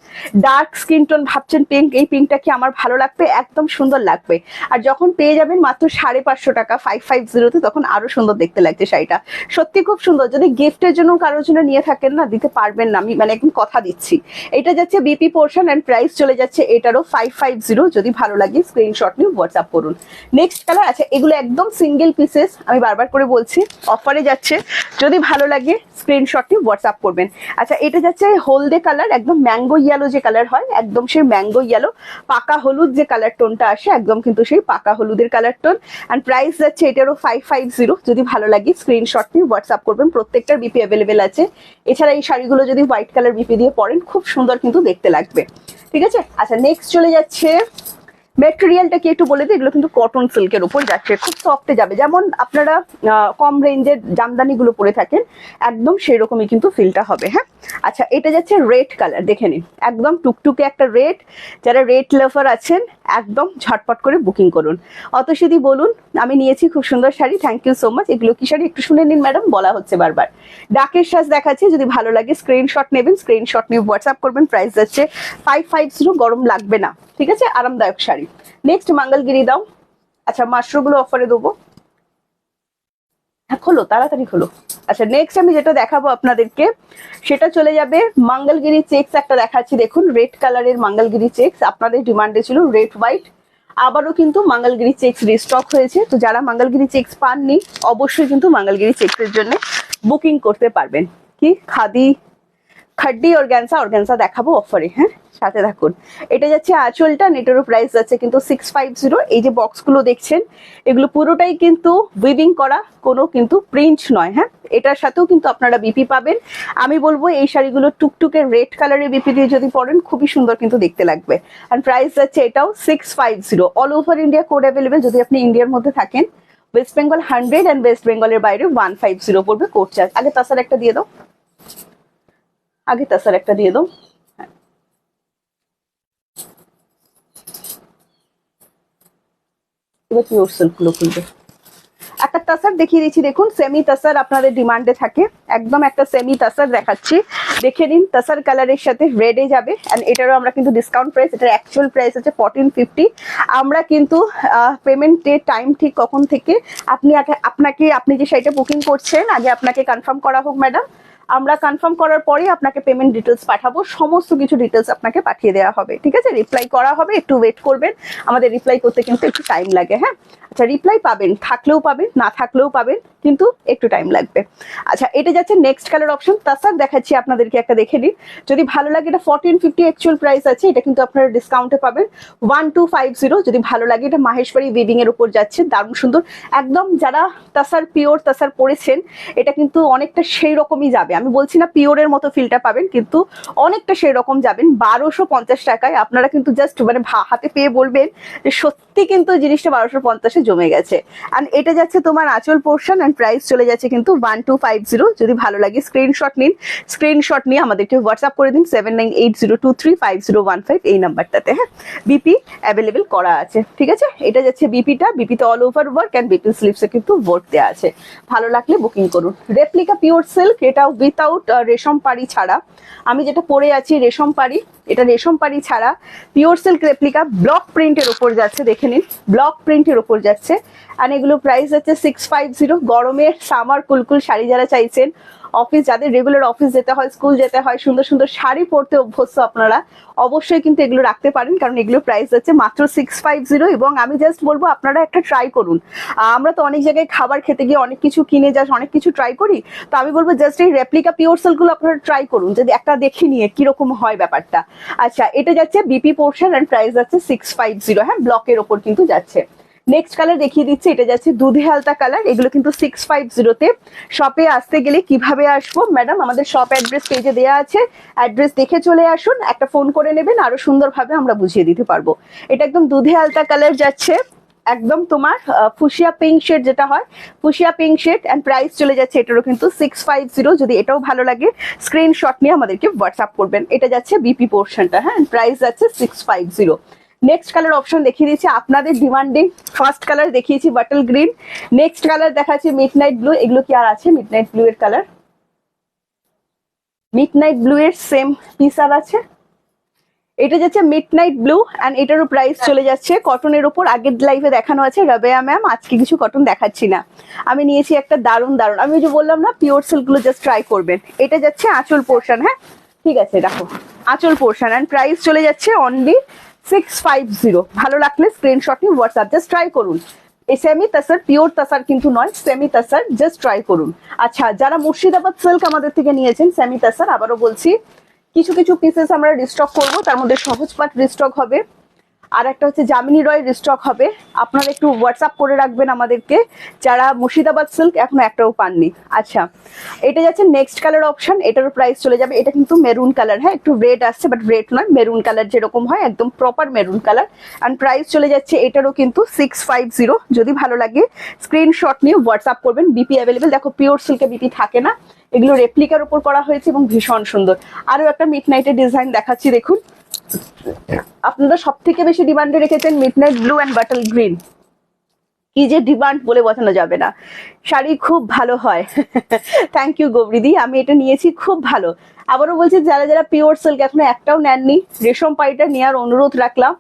ডার্ক স্কিন টোন ভাবছেন পিঙ্ক, এই পিঙ্কটা কি আমার ভালো লাগবে, একদম সুন্দর লাগবে। আর যখন পেয়ে যাবেন মাত্র 550 টাকা 550-তে, তখন আরো সুন্দর দেখতে লাগছে শাড়িটা, সত্যি খুব সুন্দর। যদি গিফটের জন্য কারোর জন্য নিয়ে থাকেন না, দিতে পারবেন না, আমি মানে একদম কথা দিচ্ছি। এটা যাচ্ছে বিপি পোর্শন এন্ড প্রাইস চলে যাচ্ছে এটারও 550। যদি ভালো লাগে স্ক্রিনশট নিয়ে হোয়াটসঅ্যাপ করুন। নেক্সট কালার আছে, এগুলো একদম সিঙ্গেল পিসেস, আমি বারবার করে বলছি অফারে যাচ্ছে, যদি ভালো লাগে স্ক্রিনশট নিয়ে হোয়াটসঅ্যাপ করবেন। আচ্ছা, এটা যাচ্ছে হলদে কালার, একদম ম্যাঙ্গো ইয়েলো যে কালার হয়, একদম সেই ম্যাঙ্গো ইয়েলো, পাকা হলুদ যে কালার টোনটা আসে, একদম কিন্তু সেই পাকা হলুদের কালার টোন। এন্ড প্রাইস যাচ্ছে এটারও 550। যদি ভালো লাগে স্ক্রিনশট নিয়ে হোয়াটসঅ্যাপ করবেন, প্রত্যেকটার বিপি অ্যাভেলেবেল আছে। এছাড়া এই শাড়িগুলো যদি হোয়াইট কালার বিপি দিয়ে পরেন খুব সুন্দর কিন্তু দেখতে লাগবে। ঠিক আছে, আচ্ছা নেক্সট চলে যাচ্ছে, মেটেরিয়ালটা কি একটু বলে দিই, এগুলো কিন্তু কটন সিল্কের উপর যাচ্ছে, খুব সফটে যাবে, যেমন আপনারা কম রেঞ্জের জামদানি গুলো পরে থাকেন একদম সেই রকমই কিন্তু ফিলটা হবে। হ্যাঁ, আচ্ছা এটা যাচ্ছে রেড কালার, দেখে নিন একদম টুকটুকে একটা রেড। যারা রেড লাভার আছেন একদম ঝটপট করে বুকিং করুন। অতসীদি বলুন, আমি নিয়েছি খুব সুন্দর sari, thank you so much. এগুলো কি শাড়ি একটু শুনে নিন ম্যাডাম, বলা হচ্ছে বারবার। ডাকের সাজ দেখাচ্ছি, যদি ভালো লাগে স্ক্রিনশট নেবেন, স্ক্রিনশট নিয়ে হোয়াটসঅ্যাপ করবেন। প্রাইস যাচ্ছে 550, গরম লাগবে না। ঠিক আছে, আরামদায়ক শাড়ি। নেক্সট মঙ্গলগিরি দাও। আচ্ছা, মাশরুমগুলো অফারে দেবো, হ্যাঁ খোলো তাড়াতাড়ি খোলো। আচ্ছা, নেক্সট আমি যেটা দেখাবো আপনাদেরকে সেটা চলে যাবে মঙ্গলগিরি চেকস, একটা দেখাচ্ছি দেখুন, রেড কালারের মঙ্গলগিরি চেকস, আপনাদের ডিমান্ডে ছিল রেড হোয়াইট, আবারও কিন্তু মঙ্গলগিরি চেকস রিস্টক হয়েছে। তো যারা মঙ্গলগিরি চেকস পাননি অবশ্যই কিন্তু মঙ্গলগিরি চেকসের জন্য বুকিং করতে পারবেন। কি খাদি খাড্ডি অর্গ্যানসা দেখাবো অফারে, হ্যাঁ সাথে থাকুন। এটা যাচ্ছে আঁচলটা, নেটেরও প্রাইস যাচ্ছে কিন্তু 650। এই যে বক্সগুলো দেখছেন এগুলো পুরোটাই কিন্তু উইভিং করা, কোনো কিন্তু প্রিন্ট নয়। হ্যাঁ, এটার সাথেও কিন্তু আপনারা বিপি পাবেন। আমি বলবো এই শাড়িগুলো টুকটুকে রেড কালারের বিপি দিয়ে যদি পরেন খুবই সুন্দর কিন্তু দেখতে লাগবে। আর প্রাইস যাচ্ছে এটাও 650, all over India code available. যদি আপনি ইন্ডিয়ার মধ্যে থাকেন, ওয়েস্ট বেঙ্গল 100 অ্যান্ড ওয়েস্ট বেঙ্গলের বাইরে 150 পড়বে কোড চার্জ। আগে তাছাড়া একটা দিয়ে দাও, আগে তাছাড়া একটা দিয়ে দাও। এবার পিওর সিল্ক গুলো খুলবে। একটা তাসার দেখিয়ে দিচ্ছি, দেখুন সেমি তাসার আপনাদের ডিমান্ডে থাকে, একদম একটা সেমি তাসার দেখাচ্ছি, দেখে নিন। তাসার কালারের সাথে রেডে যাবে, এন্ড এটারও আমরা কিন্তু ডিসকাউন্ট প্রাইস, এটার অ্যাকচুয়াল প্রাইস আছে 1450। আমরা কিন্তু পেমেন্টের টাইম ঠিক কখন থেকে আপনি যে শাড়িটা বুকিং করছেন আগে আপনাকে কনফার্ম করা হোক ম্যাডাম, আমরা কনফার্ম করার পরে আপনাকে পেমেন্ট ডিটেলস পাঠাবো, সমস্ত কিছু ডিটেলস আপনাকে পাঠিয়ে দেওয়া হবে। ঠিক আছে, রিপ্লাই করা হবে, একটু ওয়েট করবেন, আমাদের রিপ্লাই করতে কিন্তু একটু টাইম লাগে। হ্যাঁ, আচ্ছা রিপ্লাই পাবেন, থাকলেও পাবেন না থাকলেও পাবেন, কিন্তু একটু টাইম লাগবে। আচ্ছা, এটা যাচ্ছে নেক্সট কালার অপশন, তাসার দেখাচ্ছি আপনাদেরকে, একটা দেখে নিন। যদি ভালো লাগে, এটা 1450 অ্যাকচুয়াল প্রাইস আছে, এটা কিন্তু আপনারা ডিসকাউন্টে পাবেন 1250। যদি ভালো লাগে, এটা মাহেশ্বরী উইভিং এর উপর যাচ্ছে, দারুণ সুন্দর একদম। যারা তাসার পিওর তাসার পরেছেন, এটা কিন্তু অনেকটা সেই রকমই যাবে, আমি বলছি না পিওরের মতো ফিলটা পাবেন, কিন্তু অনেকটা সেই রকম যাবেন। 1250 টাকায় আপনারা কিন্তু জাস্ট মানে হাতে পেয়ে বলবেন যে সত্যি সত্যি কিন্তু জিনিসটা 1250-এ জমে গেছে। এন্ড এটা যাচ্ছে তোমার আঁচল পোর্শন এন্ড প্রাইস চলে যাচ্ছে কিন্তু 1250। যদি ভালো লাগে স্ক্রিনশট নিন, স্ক্রিনশট নিয়ে আমাদেরকে হোয়াটসঅ্যাপ করে দিন 7980235015 এই নাম্বারটাতে। হ্যাঁ, বিপি অ্যাভেলেবেল করা আছে, ঠিক আছে। এটা যাচ্ছে বিপিটা, বিপিতে all over work and BP স্লিপসে কিন্তু ওয়ার্ক দেওয়া আছে। ভালো লাগলে বুকিং করুন। রেপ্লিকা পিওর সিল্ক, এটা উইথাউট রেশম পাড়ি ছাড়া। আমি যেটা পরে আছি রেশম পাড়ি, এটা রেশম পাড়ি ছাড়া পিওর সিল্ক রেপ্লিকা ব্লক প্রিন্টের ওপর যাচ্ছে, দেখে নিন ব্লক প্রিন্টের ওপর যাচ্ছে। আর এগুলো প্রাইস যাচ্ছে 650। গরমের সামার কুলকুল শাড়ি যারা চাইছেন, অফিস যাদের রেগুলার অফিস যেতে হয়, স্কুল যেতে হয়, সুন্দর সুন্দর শাড়ি পরতে অভ্যস্ত আপনারা, অবশ্যই কিন্তু এগুলো রাখতে পারেন, কারণ এগুলো প্রাইস যাচ্ছে মাত্র 650। এবং আমি জাস্ট বলবো আপনারা একটা ট্রাই করুন। আমরা তো অনেক জায়গায় খাবার খেতে গিয়ে অনেক কিছু কিনে যাস, অনেক কিছু ট্রাই করি, তো আমি বলবো জাস্ট এই রেপ্লিকা পিওর সিল্কগুলো আপনারা ট্রাই করুন, যদি একটা দেখে নিয়ে কিরকম হয় ব্যাপারটা। আচ্ছা, এটা যাচ্ছে বিপি পোর্শন এন্ড প্রাইস যাচ্ছে 650। হ্যাঁ, ব্লকের ওপর কিন্তু যাচ্ছে। নেক্সট কালার দেখিয়ে দিচ্ছি, এটা যাচ্ছে দুধে হালতা কালার। এগুলো কিন্তু 650-তে। শপে আসতে গেলে কিভাবে আসবো ম্যাডাম, আমাদের শপ অ্যাড্রেস পেজে দেওয়া আছে, অ্যাড্রেস দেখে চলে আসুন, একটা ফোন করে নেবেন, আরো সুন্দরভাবে আমরা বুঝিয়ে দিতে পারবো। এটা একদম দুধে হালতা কালার যাচ্ছে, একদম তোমার ফুশিয়া পিঙ্ক শেড যেটা হয়, fuchsia pink shade and price চলে যাচ্ছে এটারও কিন্তু 650। যদি এটাও ভালো লাগে স্ক্রিনশট নিয়ে আমাদেরকে হোয়াটসঅ্যাপ করবেন। এটা যাচ্ছে বিপি পোর্শনটা। হ্যাঁ, প্রাইস যাচ্ছে 650। নেক্সট কালার অপশন দেখিয়ে দিচ্ছি আপনাদের ডিমান্ডিং। ফার্স্ট কালার দেখিয়েছি বাটল গ্রিন, নেক্সট কালার দেখাচ্ছি মিডনাইট ব্লু। এগুলো কি আর আছে মিডনাইট ব্লু এর কালার? মিডনাইট ব্লু এর সেম পিস আর আছে। এটা যাচ্ছে মিডনাইট ব্লু এন্ড এটারও প্রাইস চলে যাচ্ছে কটনের উপর। আগের লাইভে দেখানো আছে রাবেয়া ম্যাম, আজকে কিছু কটন দেখাচ্ছি না। আমি নিয়েছি একটা দারুন দারুন, আমি যে বললাম না পিওর সিল্ক গুলো জাস্ট ট্রাই করবেন। এটা যাচ্ছে আঁচল পোর্শন। হ্যাঁ, ঠিক আছে, দেখো আঁচল পোর্শন এন্ড প্রাইস চলে যাচ্ছে অনলি 650। ভালো লাগলে স্ক্রিনশট নিয়ে হোয়াটসঅ্যাপ জাস্ট ট্রাই করুন। এই সেমি তাসার, পিওর তাসার কিন্তু নয়, সেমি তাসার, জাস্ট ট্রাই করুন। আচ্ছা, যারা মুর্শিদাবাদ সিল্ক আমাদের থেকে নিয়েছেন সেমি তাসার, আবারও বলছি কিছু কিছু পিসেস আমরা রিস্টক করব, তার মধ্যে সহজ পাট রিস্টক হবে, আর একটা হচ্ছে জামিনী রয় রিস্টক হবে। আপনারা একটু হোয়াটসঅ্যাপ করে রাখবেন আমাদেরকে যারা মুর্শিদাবাদ সিল্ক এখনো একটাও পাননি। আচ্ছা, এটা যাচ্ছে নেক্সট কালার অপশন, এটারও প্রাইস চলে যাবে। এটা কিন্তু মেরুন কালার, হ্যাঁ একটু রেড আসছে বাট রেড নয়, মেরুন কালার যেরকম হয় একদম proper maroon colour. And price চলে যাচ্ছে এটারও কিন্তু 650। যদি ভালো লাগে স্ক্রিনশট নিয়ে হোয়াটসঅ্যাপ করবেন। BP available. দেখো পিওর সিল্কে বিপি থাকে না, এগুলো রেপ্লিকার উপর করা হয়েছে এবং ভীষণ সুন্দর। আরো একটা মিডনাইটের ডিজাইন দেখাচ্ছি, দেখুন আপনারা সব থেকে বেশি ডিমান্ডে রেখেছেন midnight blue and bottle green. কি যে ডিমান্ড বলে বোঝানো যাবে না, শাড়ি খুব ভালো হয়। থ্যাংক ইউ গৌরীদি, আমি এটা নিয়েছি খুব ভালো। আবারও বলছি যারা যারা পিওর সিল্ক এখনো একটাও নেননি, রেশম পাড়িটা নেওয়ার অনুরোধ রাখলাম।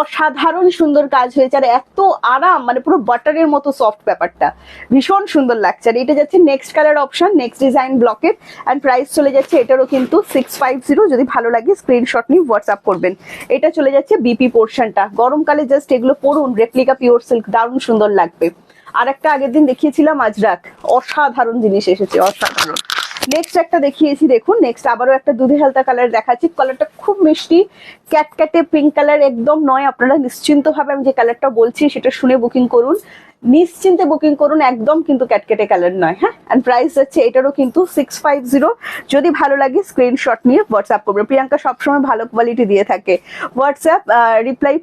অসাধারণ সুন্দর কাজ হয়েছে আর এত আরাম, মানে পুরো বাটারের মতো সফট, ব্যাপারটা ভীষণ সুন্দর লাগছে। আর এটা যাচ্ছে next colour option, next design ব্লকের এন্ড প্রাইস চলে যাচ্ছে এটারও কিন্তু 650। যদি ভালো লাগে স্ক্রিনশট নিয়ে হোয়াটসঅ্যাপ করবেন। এটা চলে যাচ্ছে বিপি পোর্শনটা। গরমকালে জাস্ট এগুলো পরুন, রেপ্লিকা পিওর সিল্ক, দারুণ সুন্দর লাগবে। আর একটা আগের দিন দেখিয়েছিলাম আজরাক, অসাধারণ জিনিস এসেছে, অসাধারণ। নেক্সট একটা দেখিয়েছি, দেখুন নেক্সট আবারও একটা দুধে হালতা কালার দেখাচ্ছি। কালারটা খুব মিষ্টি, ক্যাটক্যাটে পিঙ্ক কালার একদম নয়। আপনারা নিশ্চিন্ত ভাবে আমি যে কালারটা বলছি সেটা শুনে বুকিং করুন, নিশ্চিন্তে বুকিং করুন, একদম কিন্তু ক্যাটকেটে কালার নয়। হ্যাঁ, এন্ড প্রাইস যাচ্ছে এটারও কিন্তু 650। যদি ভালো লাগে স্ক্রিনশট নিয়ে হোয়াটসঅ্যাপ করবেন। প্রিয়াঙ্কা সবসময় ভালো কোয়ালিটি দিয়ে থাকে। হোয়াটসঅ্যাপ রিপ্লাই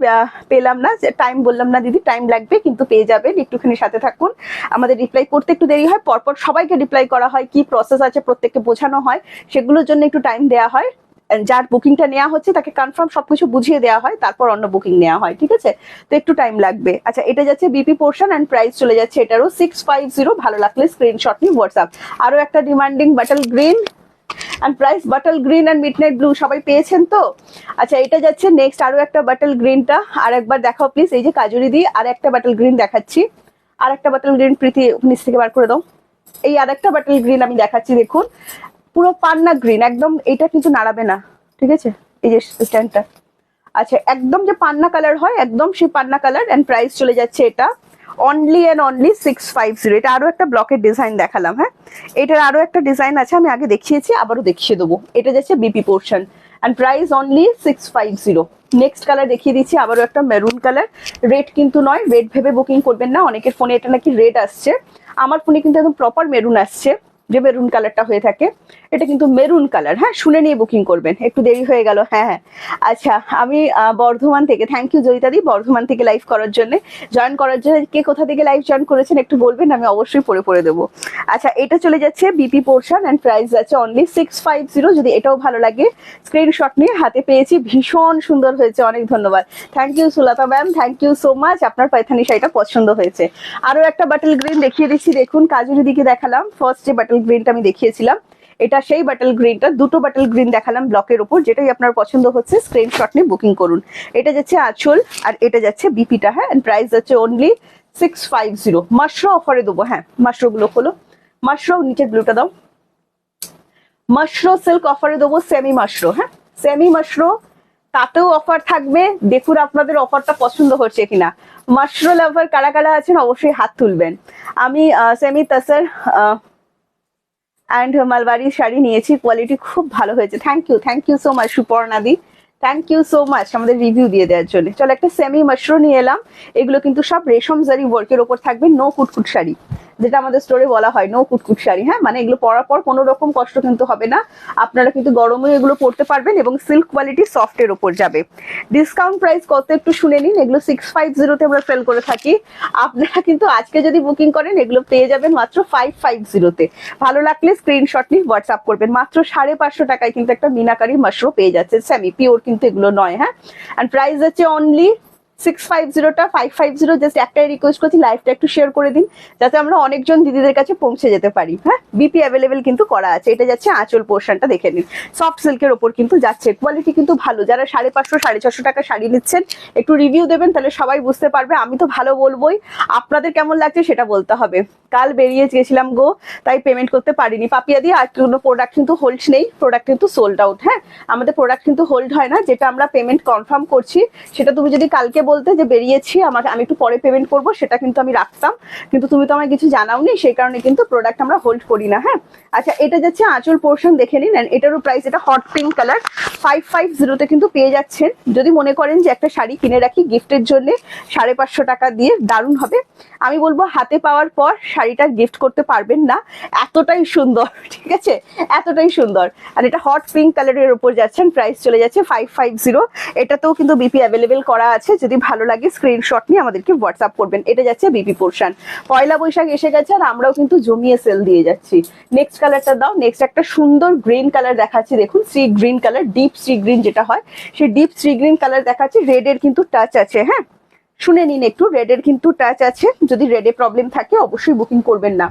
পেলাম না, টাইম বললাম না দিদি, টাইম লাগবে কিন্তু পেয়ে যাবেন, একটুখানি সাথে থাকুন। আমাদের রিপ্লাই করতে একটু দেরি হয়, পরপর সবাইকে রিপ্লাই করা হয়, কি প্রসেস আছে প্রত্যেককে বোঝানো হয়, সেগুলোর জন্য একটু টাইম দেওয়া হয়। যার বুকিংটা নেওয়া হচ্ছে তাকে কনফার্ম সবকিছু বুঝিয়ে দেওয়া হয়, তারপর অন্য বুকিং নেওয়া হয়, ঠিক আছে, তো একটু টাইম লাগবে। আচ্ছা, এটা যাচ্ছে বিপি পোর্শন এন্ড প্রাইস চলে যাচ্ছে এটারও 650। ভালো লাগলে স্ক্রিনশট নিয়ে হোয়াটসঅ্যাপ। আরো একটা demanding bottle green and price bottle green and midnight blue সবাই পেয়েছেন তো। আচ্ছা, এটা যাচ্ছে নেক্সট আরো একটা বাটল গ্রিনটা, আর একবার দেখাও প্লিজ। এই যে কাজুরি দিয়ে আর একটা বাটল গ্রিন দেখাচ্ছি, আর একটা বাটল গ্রিন প্রীতি নিচ থেকে বার করে দাও। এই আর একটা বাটল গ্রিন আমি দেখাচ্ছি, দেখুন পুরো পান্না গ্রিন একদম, এটা কিন্তু নাড়াবে না, ঠিক আছে, এই যে স্ট্যান্ডটা। আচ্ছা, একদম যে পান্না কালার হয় একদম সেই পান্না কালার এন্ড প্রাইস চলে যাচ্ছে এটা অনলি এন্ড অনলি 650। এটা আরো একটা ব্লকের ডিজাইন দেখালাম। হ্যাঁ, এটার আরো একটা ডিজাইন আছে, আমি আগে দেখিয়েছি, আবারও দেখিয়ে দেবো। এটা যাচ্ছে BP portion and price only 650। Next colour দেখিয়ে দিচ্ছি, আবারও একটা মেরুন কালার, রেড কিন্তু নয়, রেড ভেবে বুকিং করবেন না, অনেকের ফোনে এটা নাকি রেড আসছে, আমার ফোনে কিন্তু একদম প্রপার মেরুন আসছে। যে মেরুন কালারটা হয়ে থাকে, এটা কিন্তু মেরুন কালার। হ্যাঁ, শুনে নিয়ে বুকিং করবেন, একটু দেরি হয়ে গেল। হ্যাঁ হ্যাঁ, আচ্ছা আমি বর্ধমান থেকে, থ্যাংক ইউ জয়িতাদি বর্ধমান থেকে লাইভ করার জন্য, জয়েন করার জন্য। কে কোথা থেকে লাইভ জয়েন করেছেন একটু বলবেন, আমি অবশ্যই পড়ে দেবো। আচ্ছা, এটা চলে যাচ্ছে বিপি পোর্শন অ্যান্ড প্রাইস যাচ্ছে অনলি 650। যদি এটাও ভালো লাগে স্ক্রিনশট নিয়ে হাতে পেয়েছি, ভীষণ সুন্দর হয়েছে, অনেক ধন্যবাদ। Thank you Sulata ma'am, thank you so much, আপনার পাইথানি শাড়িটা পছন্দ হয়েছে। আরো একটা বাটল গ্রিন দেখিয়ে দিচ্ছি, দেখুন কাজুরি দিকে দেখালাম, ফার্স্ট যে বাটল গ্রিনটা আমি দেখিয়েছিলাম এটা সেই বাটল গ্রিনটা, দুটো বাটল গ্রিন দেখালাম ব্লকের উপর, যেটাই আপনার পছন্দ হচ্ছে স্ক্রিনশট নিয়ে বুকিং করুন। এটা যাচ্ছে আঁচল আর এটা যাচ্ছে বিপিটা। হ্যাঁ, প্রাইস যাচ্ছে অনলি 650। মাশরো অফারে দেবো। হ্যাঁ, মাশরো গুলো খোলো, মাশরো নিচের ব্লুটা দাও, মাশরো সিল্ক অফারে দেবো, সেমি মাশরো। হ্যাঁ, সেমি মাশরো তাতেও অফার থাকবে, দেখুন আপনাদের অফারটা পছন্দ হচ্ছে কিনা। মাশরো লাভার কারা কারা আছেন অবশ্যই হাত তুলবেন। আমি semi tussar and mulberry sari নিয়েছি, কোয়ালিটি খুব ভালো হয়েছে। থ্যাংক ইউ সো মাচ সুপর্ণাদি, থ্যাংক ইউ সো মাচ আমাদের রিভিউ দিয়ে দেওয়ার জন্য। চলো একটা সেমি মাশরো নিয়ে এলাম, এগুলো কিন্তু সব রেশম জারি ওয়ার্কের ওপর থাকবে, নো কুটকুট শাড়ি, যেটা আমাদের স্টোরে বলা হয় নো কুটকুট শাড়ি। হ্যাঁ, মানে এগুলো পরার পর কোনো রকম কষ্ট কিন্তু হবে না, আপনারা কিন্তু গরমে এগুলো পরতে পারবেন এবং সিল্ক কোয়ালিটি সফটের ওপর যাবে। ডিসকাউন্ট প্রাইস কত একটু শুনে নিন, এগুলো 650 আমরা সেল করে থাকি, আপনারা কিন্তু আজকে যদি বুকিং করেন এগুলো পেয়ে যাবেন মাত্র 550। ভালো লাগলে স্ক্রিনশট নিয়ে হোয়াটসঅ্যাপ করবেন। মাত্র 550 টাকায় কিন্তু একটা মিনাকারি মাশরো পেয়ে যাচ্ছে, সেমি পিওর কিন্তু এগুলো নয়। হ্যাঁ, অ্যান্ড প্রাইস আছে অনলি 650টা 550। জাস্ট একটাই রিকোয়েস্ট করছি, লাইভটা একটু শেয়ার করে দিন যাতে আমরা অনেকজন দিদিদের কাছে পৌঁছে যেতে পারি। হ্যাঁ, বিপি অ্যাভেলেবেল কিন্তু করা আছে। এটা যাচ্ছে আঁচল পোর্শনটা দেখে নিন, সফট সিল্কের ওপর কিন্তু যাচ্ছে, কোয়ালিটি কিন্তু ভালো। যারা 550 650 টাকা শাড়ি নিচ্ছেন একটু রিভিউ দেবেন, তাহলে সবাই বুঝতে পারবে। আমি তো ভালো বলবোই, আপনাদের কেমন লাগছে সেটা বলতে হবে। কাল বেরিয়ে গেছিলাম গো, তাই পেমেন্ট করতে পারিনি পাপিয়া দিয়ে। আর কোনো প্রোডাক্ট কিন্তু হোল্ড নেই, প্রোডাক্ট কিন্তু সোল্ড আউট। হ্যাঁ, আমাদের প্রোডাক্ট কিন্তু হোল্ড হয় না, যেটা আমরা পেমেন্ট কনফার্ম করছি সেটা তুমি যদি কালকে বলতে যে বেরিয়েছি আমি একটু পরে পেমেন্ট করব, সেটা কিন্তু আমি রাখতাম, কিন্তু তুমি তো আমায় কিছু জানাওনি, সেই কারণে কিন্তু প্রোডাক্ট আমরা হোল্ড করি না। হ্যাঁ, আচ্ছা এটা যাচ্ছে আঁচল পোর্শন দেখে নিন, এটারও প্রাইস, এটা হট পিঙ্ক কালার, 550 কিন্তু পেয়ে যাচ্ছেন। যদি মনে করেন যে একটা শাড়ি কিনে রাখি গিফটের জন্য 550 টাকা দিয়ে, দারুণ হবে। আমি বলবো হাতে পাওয়ার পর শাড়িটা গিফট করতে পারবেন না, এতটাই সুন্দর। ঠিক আছে, এতটাই সুন্দর। আর এটা হট পিঙ্ক কালারের উপর যাচ্ছেন, প্রাইস চলে যাচ্ছে 550। এটাতেও কিন্তু বিপি অ্যাভেলেবেল করা আছে, যদি ভালো লাগে স্ক্রিনশট নিয়ে আমাদেরকে হোয়াটসঅ্যাপ করবেন। এটা যাচ্ছে বিপি পোর্শন। পয়লা বৈশাখ এসে গেছে আর আমরাও কিন্তু জমিয়ে সেল দিয়ে যাচ্ছি। নেক্সট কালারটা দাও, নেক্সট একটা সুন্দর গ্রিন কালার দেখাচ্ছি, দেখুন sea green colour, deep sea green যেটা হয় সেই ডিপ সি গ্রিন কালার দেখাচ্ছি। রেডের কিন্তু টাচ আছে। হ্যাঁ, শুনে নিন একটু, রেডের কিন্তু টাচ আছে, যদি রেডে প্রবলেম থাকে অবশ্যই বুকিং করবেন না।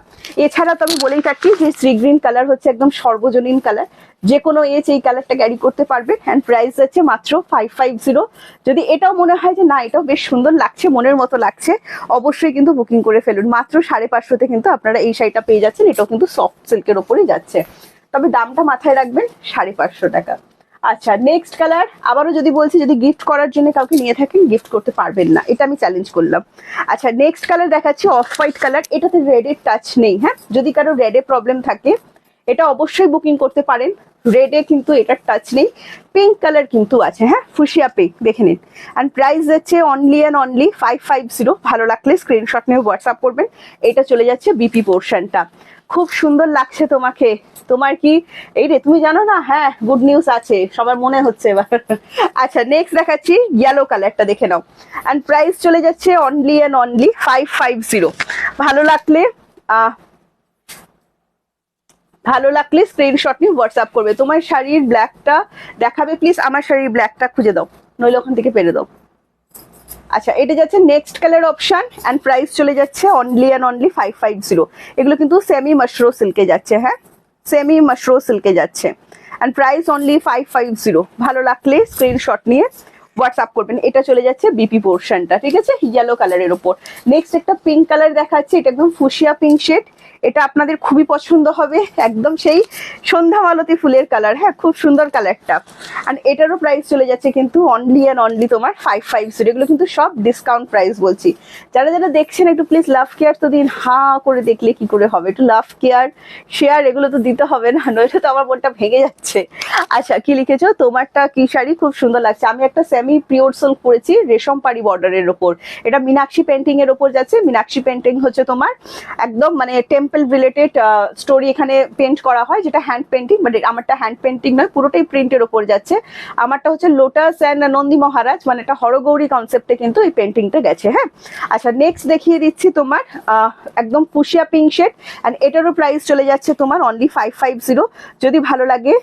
এছাড়া তো আমি বলেই থাকি যে সি গ্রিন কালার হচ্ছে একদম সর্বজনীন কালার, যে কোনো এজ এই কালারটা ক্যারি করতে পারবে। অ্যান্ড প্রাইস আছে মাত্র 550। যদি এটাও মনে হয় যে না এটাও বেশ সুন্দর লাগছে, মনের মতো লাগছে, অবশ্যই কিন্তু বুকিং করে ফেলুন। মাত্র 550 কিন্তু আপনারা এই শাড়িটা পেয়ে যাচ্ছেন, এটাও কিন্তু সফট সিল্কের ওপরেই যাচ্ছে, তবে দামটা মাথায় রাখবেন 550 টাকা। আচ্ছা নেক্সট কালার, আবারও যদি বলছি যদি গিফট করার জন্য কাউকে নিয়ে থাকেন গিফট করতে পারবেন না, এটা আমি চ্যালেঞ্জ করলাম। আচ্ছা নেক্সট কালার দেখাচ্ছি অফ হোয়াইট কালার, এটাতে রেডের টাচ নেই। হ্যাঁ, যদি কারো রেডে প্রবলেম থাকে এটা অবশ্যই বুকিং করতে পারেন, রেডে কিন্তু এটার টাচ নেই। পিঙ্ক কালার কিন্তু আছে, হ্যাঁ ফুশিয়া পিঙ্ক দেখে নিন। অ্যান্ড প্রাইস যাচ্ছে অনলি অ্যান্ড অনলি 550। ভালো লাগলে স্ক্রিনশট নিয়ে হোয়াটসঅ্যাপ করবেন। এটা চলে যাচ্ছে বিপি পোর্শনটা, খুব সুন্দর লাগছে তোমাকে। তোমার কি এই রে, তুমি জানো না? হ্যাঁ, গুড নিউজ আছে, সবার মনে হচ্ছে এবার। আচ্ছা নেক্সট দেখাচ্ছি ইয়েলো কালারটা দেখে নাও, অ্যান্ড প্রাইস চলে যাচ্ছে অনলি অ্যান্ড অনলি 550। ভালো লাগলে স্ক্রিনশট নিয়ে হোয়াটসঅ্যাপ করবে। তোমার শাড়ির ব্ল্যাকটা দেখাবে প্লিজ, আমার শাড়ির ব্ল্যাকটা খুঁজে দাও, নইলে ওখান থেকে পেরে দাও। আচ্ছা এটা যাচ্ছে next colour option, and price চলে যাচ্ছে অনলি অ্যান্ড অনলি 550। এগুলো কিন্তু সেমি মাশরো সিল্কে যাচ্ছে। হ্যাঁ, সেমি মাশরো সিল্কে যাচ্ছে, অ্যান্ড প্রাইস অনলি 550। ভালো লাগলে স্ক্রিনশট নিয়ে হোয়াটসঅ্যাপ করবেন। এটা চলে যাচ্ছে বিপি পোর্শনটা, ঠিক আছে, ইয়েলো কালারের ওপর। নেক্সট একটা পিঙ্ক কালার দেখাচ্ছে, এটা একদম ফুশিয়া পিঙ্ক শেড, এটা আপনাদের খুবই পছন্দ হবে, একদম সেই সন্ধ্যা মালতী ফুলের কালার। হ্যাঁ, খুব সুন্দর কালারটা। আর এটারও প্রাইস চলে যাচ্ছে কিন্তু অনলি অ্যান্ড অনলি তোমার 550। এগুলো কিন্তু সব ডিসকাউন্ট প্রাইস বলছি। যারা যারা দেখছেন একটু প্লিজ লাভ কেয়ার তো দিন, হা করে দেখলে কি করে হবে, একটু লাভ কেয়ার শেয়ার এগুলো তো দিতে হবে না, নইলে তো আমার মনটা ভেঙে যাচ্ছে। আচ্ছা কি লিখেছো, তোমারটা কি শাড়ি খুব সুন্দর লাগছে। আমি একটা সেমি পিওর সিল্ক পরেছি রেশম পাড়ি বর্ডারের ওপর, এটা মীনাক্ষী পেন্টিং এর ওপর যাচ্ছে। মীনাক্ষী পেন্টিং হচ্ছে তোমার একদম মানে টেম্পল টেম্পল রিলেটেড স্টোরি এখানে পেন্ট করা হয়, যেটা হ্যান্ড পেন্টিং, বাট আমারটা হ্যান্ড পেন্টিং নয়, পুরোটাই প্রিন্টের ওপর যাচ্ছে। আমারটা হচ্ছে লোটাস অ্যান্ড নন্দী মহারাজ, মানে এটা হরগৌরী কনসেপ্টে কিন্তু এই পেন্টিংটা গেছে। হ্যাঁ, আচ্ছা নেক্সট দেখিয়ে দিচ্ছি তোমার একদম ফুশিয়া পিঙ্ক শেড, অ্যান্ড এটারও প্রাইস চলে যাচ্ছে তোমার অনলি 550। যদি ভালো লাগে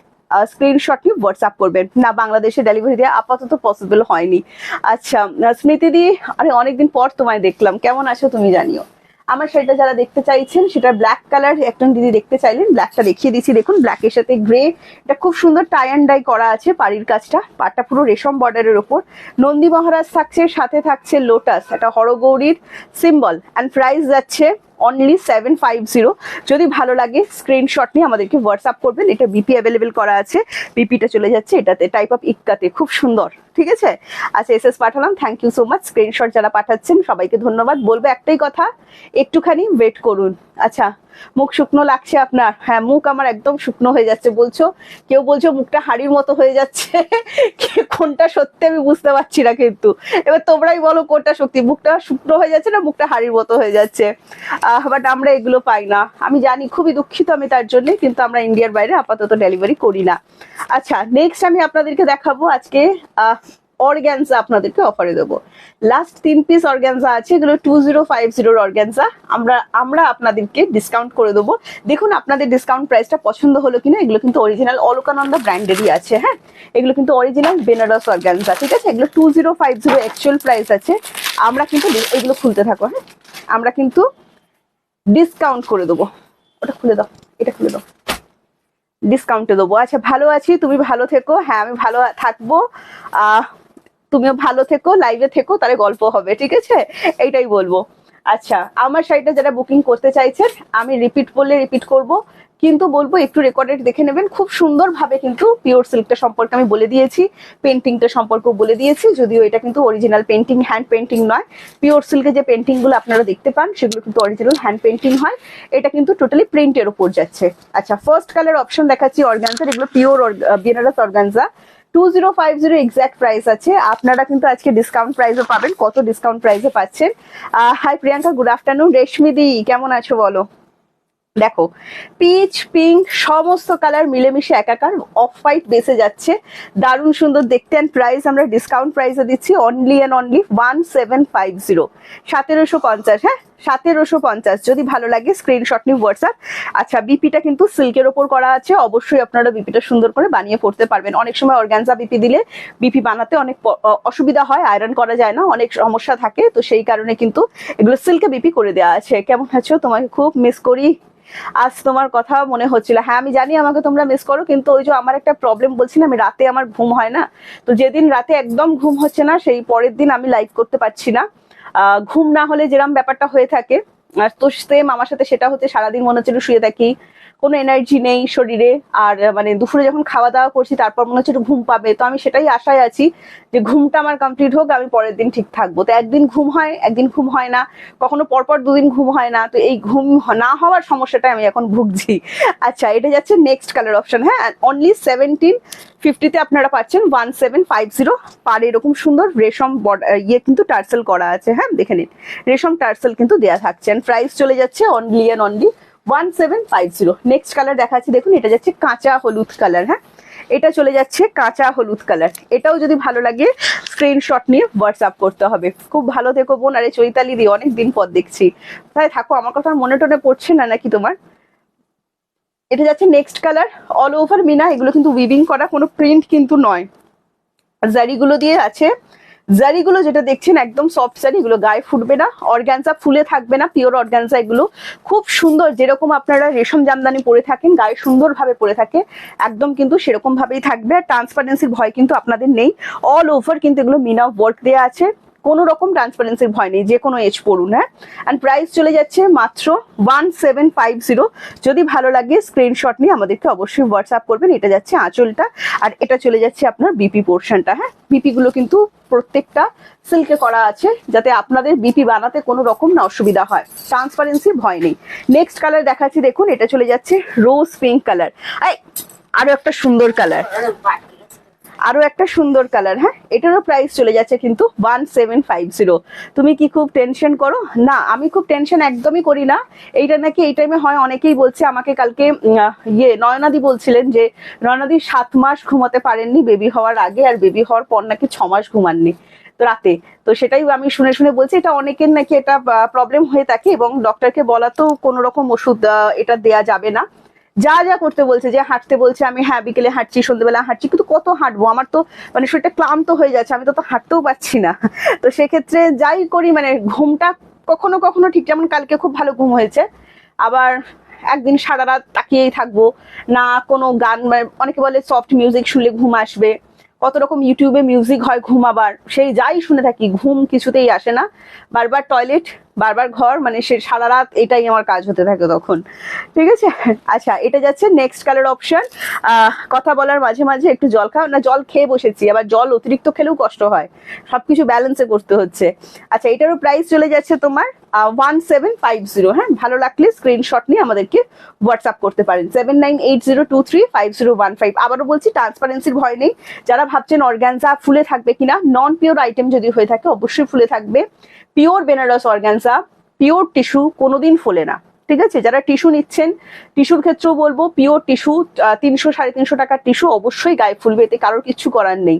স্ক্রিনশট নিয়ে হোয়াটসঅ্যাপ করবেন। না, বাংলাদেশে ডেলিভারি দেওয়া আপাতত পসিবল হয়নি। আচ্ছা স্মৃতি দি, আরে অনেকদিন পর তোমায় দেখলাম, কেমন আছো তুমি জানিও। আমার শাড়িটা যারা দেখতে চাইছেন, সেটা ব্ল্যাক কালার, একজন দিদি দেখতে চাইলেন, ব্ল্যাকটা দেখিয়ে দিচ্ছি। দেখুন ব্ল্যাকের সাথে গ্রে, এটা খুব সুন্দর টাই অ্যান্ড ডাই করা আছে, পাড়ির কাজটা, পাটটা পুরো রেশম বর্ডারের ওপর, নন্দী মহারাজ থাকছে, সাথে থাকছে লোটাস, এটা হরগৌরীর সিম্বল, অ্যান্ড প্রাইস যাচ্ছে অনলি 750। যদি ভালো লাগে স্ক্রিনশট নিয়ে আমাদেরকে হোয়াটসঅ্যাপ করবেন। এটা বিপি অ্যাভেলেবেল করা আছে, বিপিটা চলে যাচ্ছে এটাতে, টাইপ অফ ইক্কাতে, খুব সুন্দর, ঠিক আছে। আচ্ছা এসএস পাঠালাম, thank you so much. Screenshot যারা পাঠাচ্ছেন সবাইকে ধন্যবাদ। বলবো একটাই কথা, একটুখানি ওয়েট করুন। আচ্ছা মুখ শুকনো লাগছে আপনার? হ্যাঁ, মুখ আমার একদম শুকনো হয়ে যাচ্ছে বলছো, কেউ বলছো মুখটা হাড়ির মতো হয়ে যাচ্ছে, কোনটা সত্যি আমি বুঝতে পারছি না, কিন্তু এবার তোমরাই বলো কোনটা সত্যি, মুখটা শুকনো হয়ে যাচ্ছে না মুখটা হাড়ির মতো হয়ে যাচ্ছে। বাট আমরা এগুলো পাই না, আমি জানি, খুবই দুঃখিত আমি তার জন্য, কিন্তু আমরা ইন্ডিয়ার বাইরে আপাতত ডেলিভারি করি না। আচ্ছা নেক্সট আমি আপনাদেরকে দেখাবো আজকে অর্গ্যানজা, আপনাদেরকে অফারে দেবো। লাস্ট 3 পিস অর্গ্যানজা আছে, এগুলো 2050 অর্গ্যানজা, আমরা আপনাদেরকে ডিসকাউন্ট করে দেবো। দেখুন আপনাদের ডিসকাউন্ট প্রাইসটা পছন্দ হলো কিনা। এগুলো কিন্তু অরিজিনাল অলকানন্দা ব্র্যান্ডেরই আছে। হ্যাঁ, এগুলো কিন্তু অরিজিনাল বেনারস অর্গ্যানজা, ঠিক আছে। এগুলো 2050 অ্যাকচুয়াল প্রাইস আছে। আমরা কিন্তু এগুলো খুলতে থাকো, হ্যাঁ, আমরা কিন্তু ডিসকাউন্ট করে দেবো। ওটা খুলে দাও, এটা খুলে দাও, ডিসকাউন্টে দেবো। আচ্ছা ভালো আছি, তুমি ভালো থেকো। হ্যাঁ আমি ভালো থাকবো, তুমিও ভালো থেকো, লাইভে থেকো, তাহলে গল্প হবে, ঠিক আছে, এইটাই বলবো। আচ্ছা আমার শাড়িটা যারা বুকিং করতে চাইছেন, আমি রিপিট বললে রিপিট করব, কিন্তু বলবো একটু রেকর্ডেড দেখে নেবেন। খুব সুন্দরভাবে কিন্তু পিওর সিল্কটা সম্পর্কে আমি বলে দিয়েছি, পেন্টিংটা সম্পর্কে বলে দিয়েছি, যদিও এটা কিন্তু অরিজিনাল পেন্টিং, হ্যান্ড পেন্টিং নয়। পিওর সিল্কে যে পেন্টিং গুলো আপনারা দেখতে পান সেগুলো কিন্তু অরিজিনাল হ্যান্ড পেন্টিং হয়, এটা কিন্তু টোটালি প্রিন্টের উপর যাচ্ছে। আচ্ছা ফার্স্ট কালার অপশন দেখাচ্ছি অর্গানজার, এগুলো pure Banaras organza, 2050 exact price আছে। আপনারা কিন্তু আজকে ডিসকাউন্ট প্রাইসও পাবেন। কত ডিসকাউন্ট প্রাইসে পাচ্ছেন? Hi Priyanka, good afternoon. Reshmi di কেমন আছো বলো? দেখো পিচ পিঙ্ক সমস্ত কালার মিলেমিশে একাকার, অফ হোয়াইট বেসে যাচ্ছে, দারুণ সুন্দর দেখতে। অ্যান্ড প্রাইস আমরা ডিসকাউন্ট প্রাইসে দিচ্ছি অনলি অ্যান্ড অনলি 1750, 1750। হ্যাঁ 1750। যদি ভালো লাগে স্ক্রিনশট নিয়ে হোয়াটসঅ্যাপ। আচ্ছা বিপিটা কিন্তু সিল্কের ওপর করা আছে, অবশ্যই আপনারা বিপিটা সুন্দর করে বানিয়ে পড়তে পারবেন। অনেক সময় অর্গানজা বিপি দিলে বিপি বানাতে অনেক অসুবিধা হয়, আয়রন করা যায় না, অনেক সমস্যা থাকে, তো সেই কারণে কিন্তু এগুলো সিল্কে বিপি করে দেওয়া আছে। কেমন আছো? তোমাকে খুব মিস করি, আজ তোমার কথা মনে হচ্ছিল। হ্যাঁ আমি জানি আমাকে তোমরা মিস করো, কিন্তু ওই যে আমার একটা প্রবলেম বলছিলাম, রাতে আমার ঘুম হয় না, তো যেদিন রাতে একদম ঘুম হচ্ছে না সেই পরের দিন আমি লাইভ করতে পারছি না। ঘুম না হলে যেরকম ব্যাপারটা হয়ে থাকে, তো সেম আমার সাথে সেটা হচ্ছে, সারাদিন মনে হচ্ছে শুয়ে থাকি, কোনো এনার্জি নেই শরীরে, আর মানে দুপুরে যখন খাওয়া দাওয়া করছি তারপর মনে হচ্ছে একটু ঘুম পাবে, তো আমি সেটাই আশায় আছি যে ঘুমটা আমার কমপ্লিট হোক, আমি পরের দিন ঠিক থাকবো। তো একদিন ঘুম হয়, একদিন ঘুম হয় না, কখনো পরপর 2 দিন ঘুম হয় না, তো এই ঘুম না হওয়ার সমস্যাটা আমি এখন ভুগছি। আচ্ছা এটা যাচ্ছে নেক্সট কালার অপশন। হ্যাঁ অনলি 1750 আপনারা পাচ্ছেন 1750 পার, এরকম সুন্দর রেশম ইয়ে কিন্তু টার্সেল করা আছে। হ্যাঁ দেখে নিন, রেশম টার্সেল কিন্তু দেয়া থাকছে। প্রাইস চলে যাচ্ছে only and only 1750। Next colour দেখাচ্ছি, দেখুন এটা যাচ্ছে কাঁচা হলুদ কালার। হ্যাঁ এটা চলে যাচ্ছে কাঁচা হলুদ কালার। এটাও যদি ভালো লাগে স্ক্রিনশট নিয়ে হোয়াটসঅ্যাপ করতে হবে। খুব ভালো থেকো বোন। আরে চৈতালি দি অনেক দিন পর দেখছি, তাই থাকো, আমার কথা মনে টনে পড়ছে না নাকি তোমার? এটা যাচ্ছে next colour, all over meena, এগুলো কিন্তু উইভিং করা, কোনো প্রিন্ট কিন্তু নয়, জারিগুলো দিয়ে আছে। জারিগুলো যেটা দেখছেন একদম সফট জারি, এগুলো গায়ে ফুটবে না, অর্গানজা ফুলে থাকবে না, পিওর অর্গানজা। এগুলো খুব সুন্দর, যেরকম আপনারা রেশম জামদানি পরে থাকেন গায়ে সুন্দরভাবে পরে থাকে, একদম কিন্তু সেরকম ভাবেই থাকবে। আর ট্রান্সপারেন্সির ভয় কিন্তু আপনাদের নেই, অল ওভার কিন্তু এগুলো মিনা ওয়ার্ক দেওয়া আছে, কোনো রকম ট্রান্সপারেন্সির ভয় নেই, যে কোনো এজ পড়ুন। হ্যাঁ অ্যান্ড প্রাইস চলে যাচ্ছে মাত্র 1750। যদি ভালো লাগে স্ক্রিনশট নিয়ে আমাদেরকে অবশ্যই হোয়াটসঅ্যাপ করবেন। এটা যাচ্ছে আঁচলটা, আর এটা চলে যাচ্ছে আপনার বিপি পোর্শনটা। হ্যাঁ বিপি গুলো কিন্তু প্রত্যেকটা সিল্কে করা আছে, যাতে আপনাদের বিপি বানাতে কোনো রকম না অসুবিধা হয়, ট্রান্সপারেন্সি ভয় নেই। নেক্সট কালার দেখাচ্ছি, দেখুন এটা চলে যাচ্ছে রোজ পিঙ্ক কালার, আরো একটা সুন্দর কালার। আরো একটা সুন্দর কালার, হ্যাঁ এটারও প্রাইস চলে যাচ্ছে কিন্তু 1750। তুমি কি খুব টেনশন করো? না আমি খুব টেনশন একদমই করি না। এইটা নাকি এই টাইমে হয়, অনেকেই বলছে আমাকে কালকে নয়নাদি বলছিলেন যে নয়নাদি 7 মাস ঘুমাতে পারেননি বেবি হওয়ার আগে, আর বেবি হওয়ার পর নাকি 6 মাস ঘুমাননি তো রাতে। তো সেটাই আমি শুনে শুনে বলছি, এটা অনেকের নাকি এটা প্রবলেম হয়ে থাকে, এবং ডক্টরকে বলা তো কোনো রকম ওষুধ এটা দেয়া যাবে না। যা যা করতে বলছে, যে হাঁটতে বলছে, আমি হ্যাঁ বিকেলে হাঁটছি, সন্ধ্যেবেলা হাঁটছি, কিন্তু কত হাঁটবো, আমার তো মানে শরীরটা ক্লান্ত হয়ে যাচ্ছে, আমি তো হাঁটতেও পারছি না। তো সেক্ষেত্রে যাই করি মানে ঘুমটা কখনো কখনো ঠিক, যেমন কালকে খুব ভালো ঘুম হয়েছে, আবার একদিন সারা রাত তাকিয়েই থাকবো না, কোনো গান মানে অনেকে বলে সফট মিউজিক শুনলে ঘুম আসবে, কত রকম ইউটিউবে মিউজিক হয় ঘুমাবার, সেই যাই শুনে থাকি ঘুম কিছুতেই আসে না। বারবার টয়লেট, বারবার ঘর, মানে সে সারা রাত এটাই আমার কাজ হতে থাকে তখন। ঠিক আছে, আচ্ছা এটা যাচ্ছে নেক্সট কালার অপশন। কথা বলার মাঝে মাঝে একটু জল খাও না, জল খেয়ে বসেছি, আবার জল অতিরিক্ত খেলেও কষ্ট হয়, সবকিছু ব্যালেন্সে করতে হচ্ছে। আচ্ছা এটারও প্রাইস চলে যাচ্ছে তোমার 1750। হ্যাঁ ভালো লাগলে স্ক্রিনশট নিয়ে আমাদেরকে হোয়াটসঅ্যাপ করতে পারেন 7980235015। আবারও বলছি ট্রান্সপারেন্সির ভয় নেই। যারা ভাবছেন অর্গানজা ফুলে থাকবে কিনা, নন পিওর আইটেম যদি হয়ে থাকে অবশ্যই ফুলে থাকবে। Pure Banaras organza, pure tissue, কোনোদিন ফোলে না। ঠিক আছে, যারা টিস্যু নিচ্ছেন, টিস্যুর ক্ষেত্রেও বলবো পিওর টিস্যু, 300-350 টাকার টিস্যু অবশ্যই গায়ে ফুলবে, এতে কারোর কিছু করার নেই।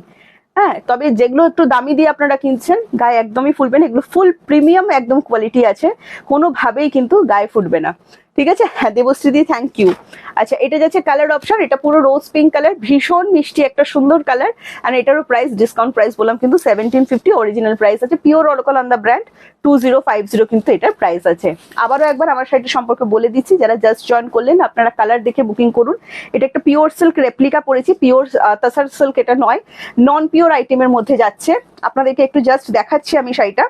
হ্যাঁ তবে যেগুলো একটু দামি দিয়ে আপনারা কিনছেন গায়ে একদমই ফুলবে না, এগুলো ফুল প্রিমিয়াম একদম কোয়ালিটি আছে, কোনোভাবেই কিন্তু গায়ে ফুটবে না। ঠিক আছে, হ্যাঁ দেবশ্রীদি থ্যাংক ইউ। আচ্ছা এটা যাচ্ছে কালার অপশন, এটা পুরো রোজ পিঙ্ক কালার, ভীষণ মিষ্টি একটা সুন্দর কালার। আর এটারও প্রাইস ডিসকাউন্ট প্রাইস বললাম কিন্তু 1750, অরিজিনাল প্রাইস আছে, পিওর অলোকাল অন দ্য ব্র্যান্ড 2050 কিন্তু এটার প্রাইস আছে। আবারও একবার আমার সাইটের সম্পর্কে বলে দিচ্ছি, যারা জাস্ট জয়েন করলেন আপনারা কালার দেখে বুকিং করুন। এটা একটা পিওর সিল্ক রেপ্লিকা পড়েছি, পিওর তাসার সিল্ক এটা নয়, নন পিওর আইটেমের মধ্যে যাচ্ছে। আপনাদেরকে একটু জাস্ট দেখাচ্ছি আমি শাড়িটা,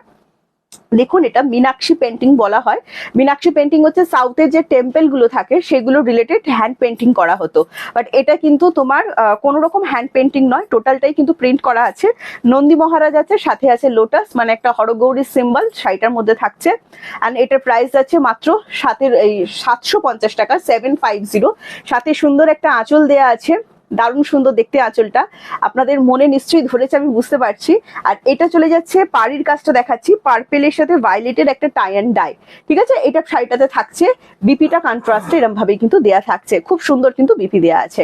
দেখুন এটা মীনাক্ষী পেন্টিং বলা হয়। মীনাক্ষী পেন্টিং হচ্ছে সাউথের যে টেম্পল গুলো থাকে সেগুলো রিলেটেড হ্যান্ড পেন্টিং করা হতো, বাট এটা কিন্তু তোমার কোনো রকম হ্যান্ড পেন্টিং নয়, টোটালটাই কিন্তু প্রিন্ট করা আছে। নন্দী মহারাজ আছে, সাথে আছে লোটাস, মানে একটা হরগৌরী সিম্বল শাড়িটার মধ্যে থাকছে। অ্যান্ড এটার প্রাইস যাচ্ছে মাত্র 750 টাকা, 750। সাথে সুন্দর একটা আঁচল দেয়া আছে, দারুণ সুন্দর দেখতে আঁচলটা, আপনাদের মনে নিশ্চয়ই ধরেছে আমি বুঝতে পারছি। আর এটা চলে যাচ্ছে পাড়ির কাজটা দেখাচ্ছি, পার্পেলের সাথে ভায়োলেটের একটা টাই অ্যান্ড ডাই। ঠিক আছে, এটা শাড়িটাতে থাকছে বিপিটা কন্ট্রাস্টে এরকম ভাবে কিন্তু দেয়া থাকছে, খুব সুন্দর কিন্তু বিপি দেয়া আছে।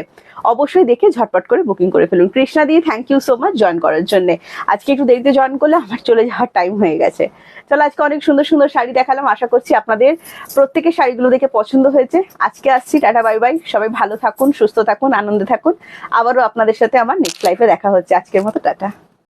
অবশ্যই দেখে ঝটপট করে বুকিং করে ফেলুন। কৃষ্ণা দিয়ে thank you so much join করার জন্য। আজকে একটু দেরিতে জয়েন করলে আমার চলে যাওয়ার টাইম হয়ে গেছে। চলো আজকে অনেক সুন্দর সুন্দর শাড়ি দেখালাম, আশা করছি আপনাদের প্রত্যেকের শাড়িগুলো দেখে পছন্দ হয়েছে। আজকে আসছি, টাটা বাই বাই, সবাই ভালো থাকুন, সুস্থ থাকুন, আনন্দে থাকুন। আবারও আপনাদের সাথে আমার নেক্সট লাইফে দেখা হচ্ছে, আজকের মতো টাটা।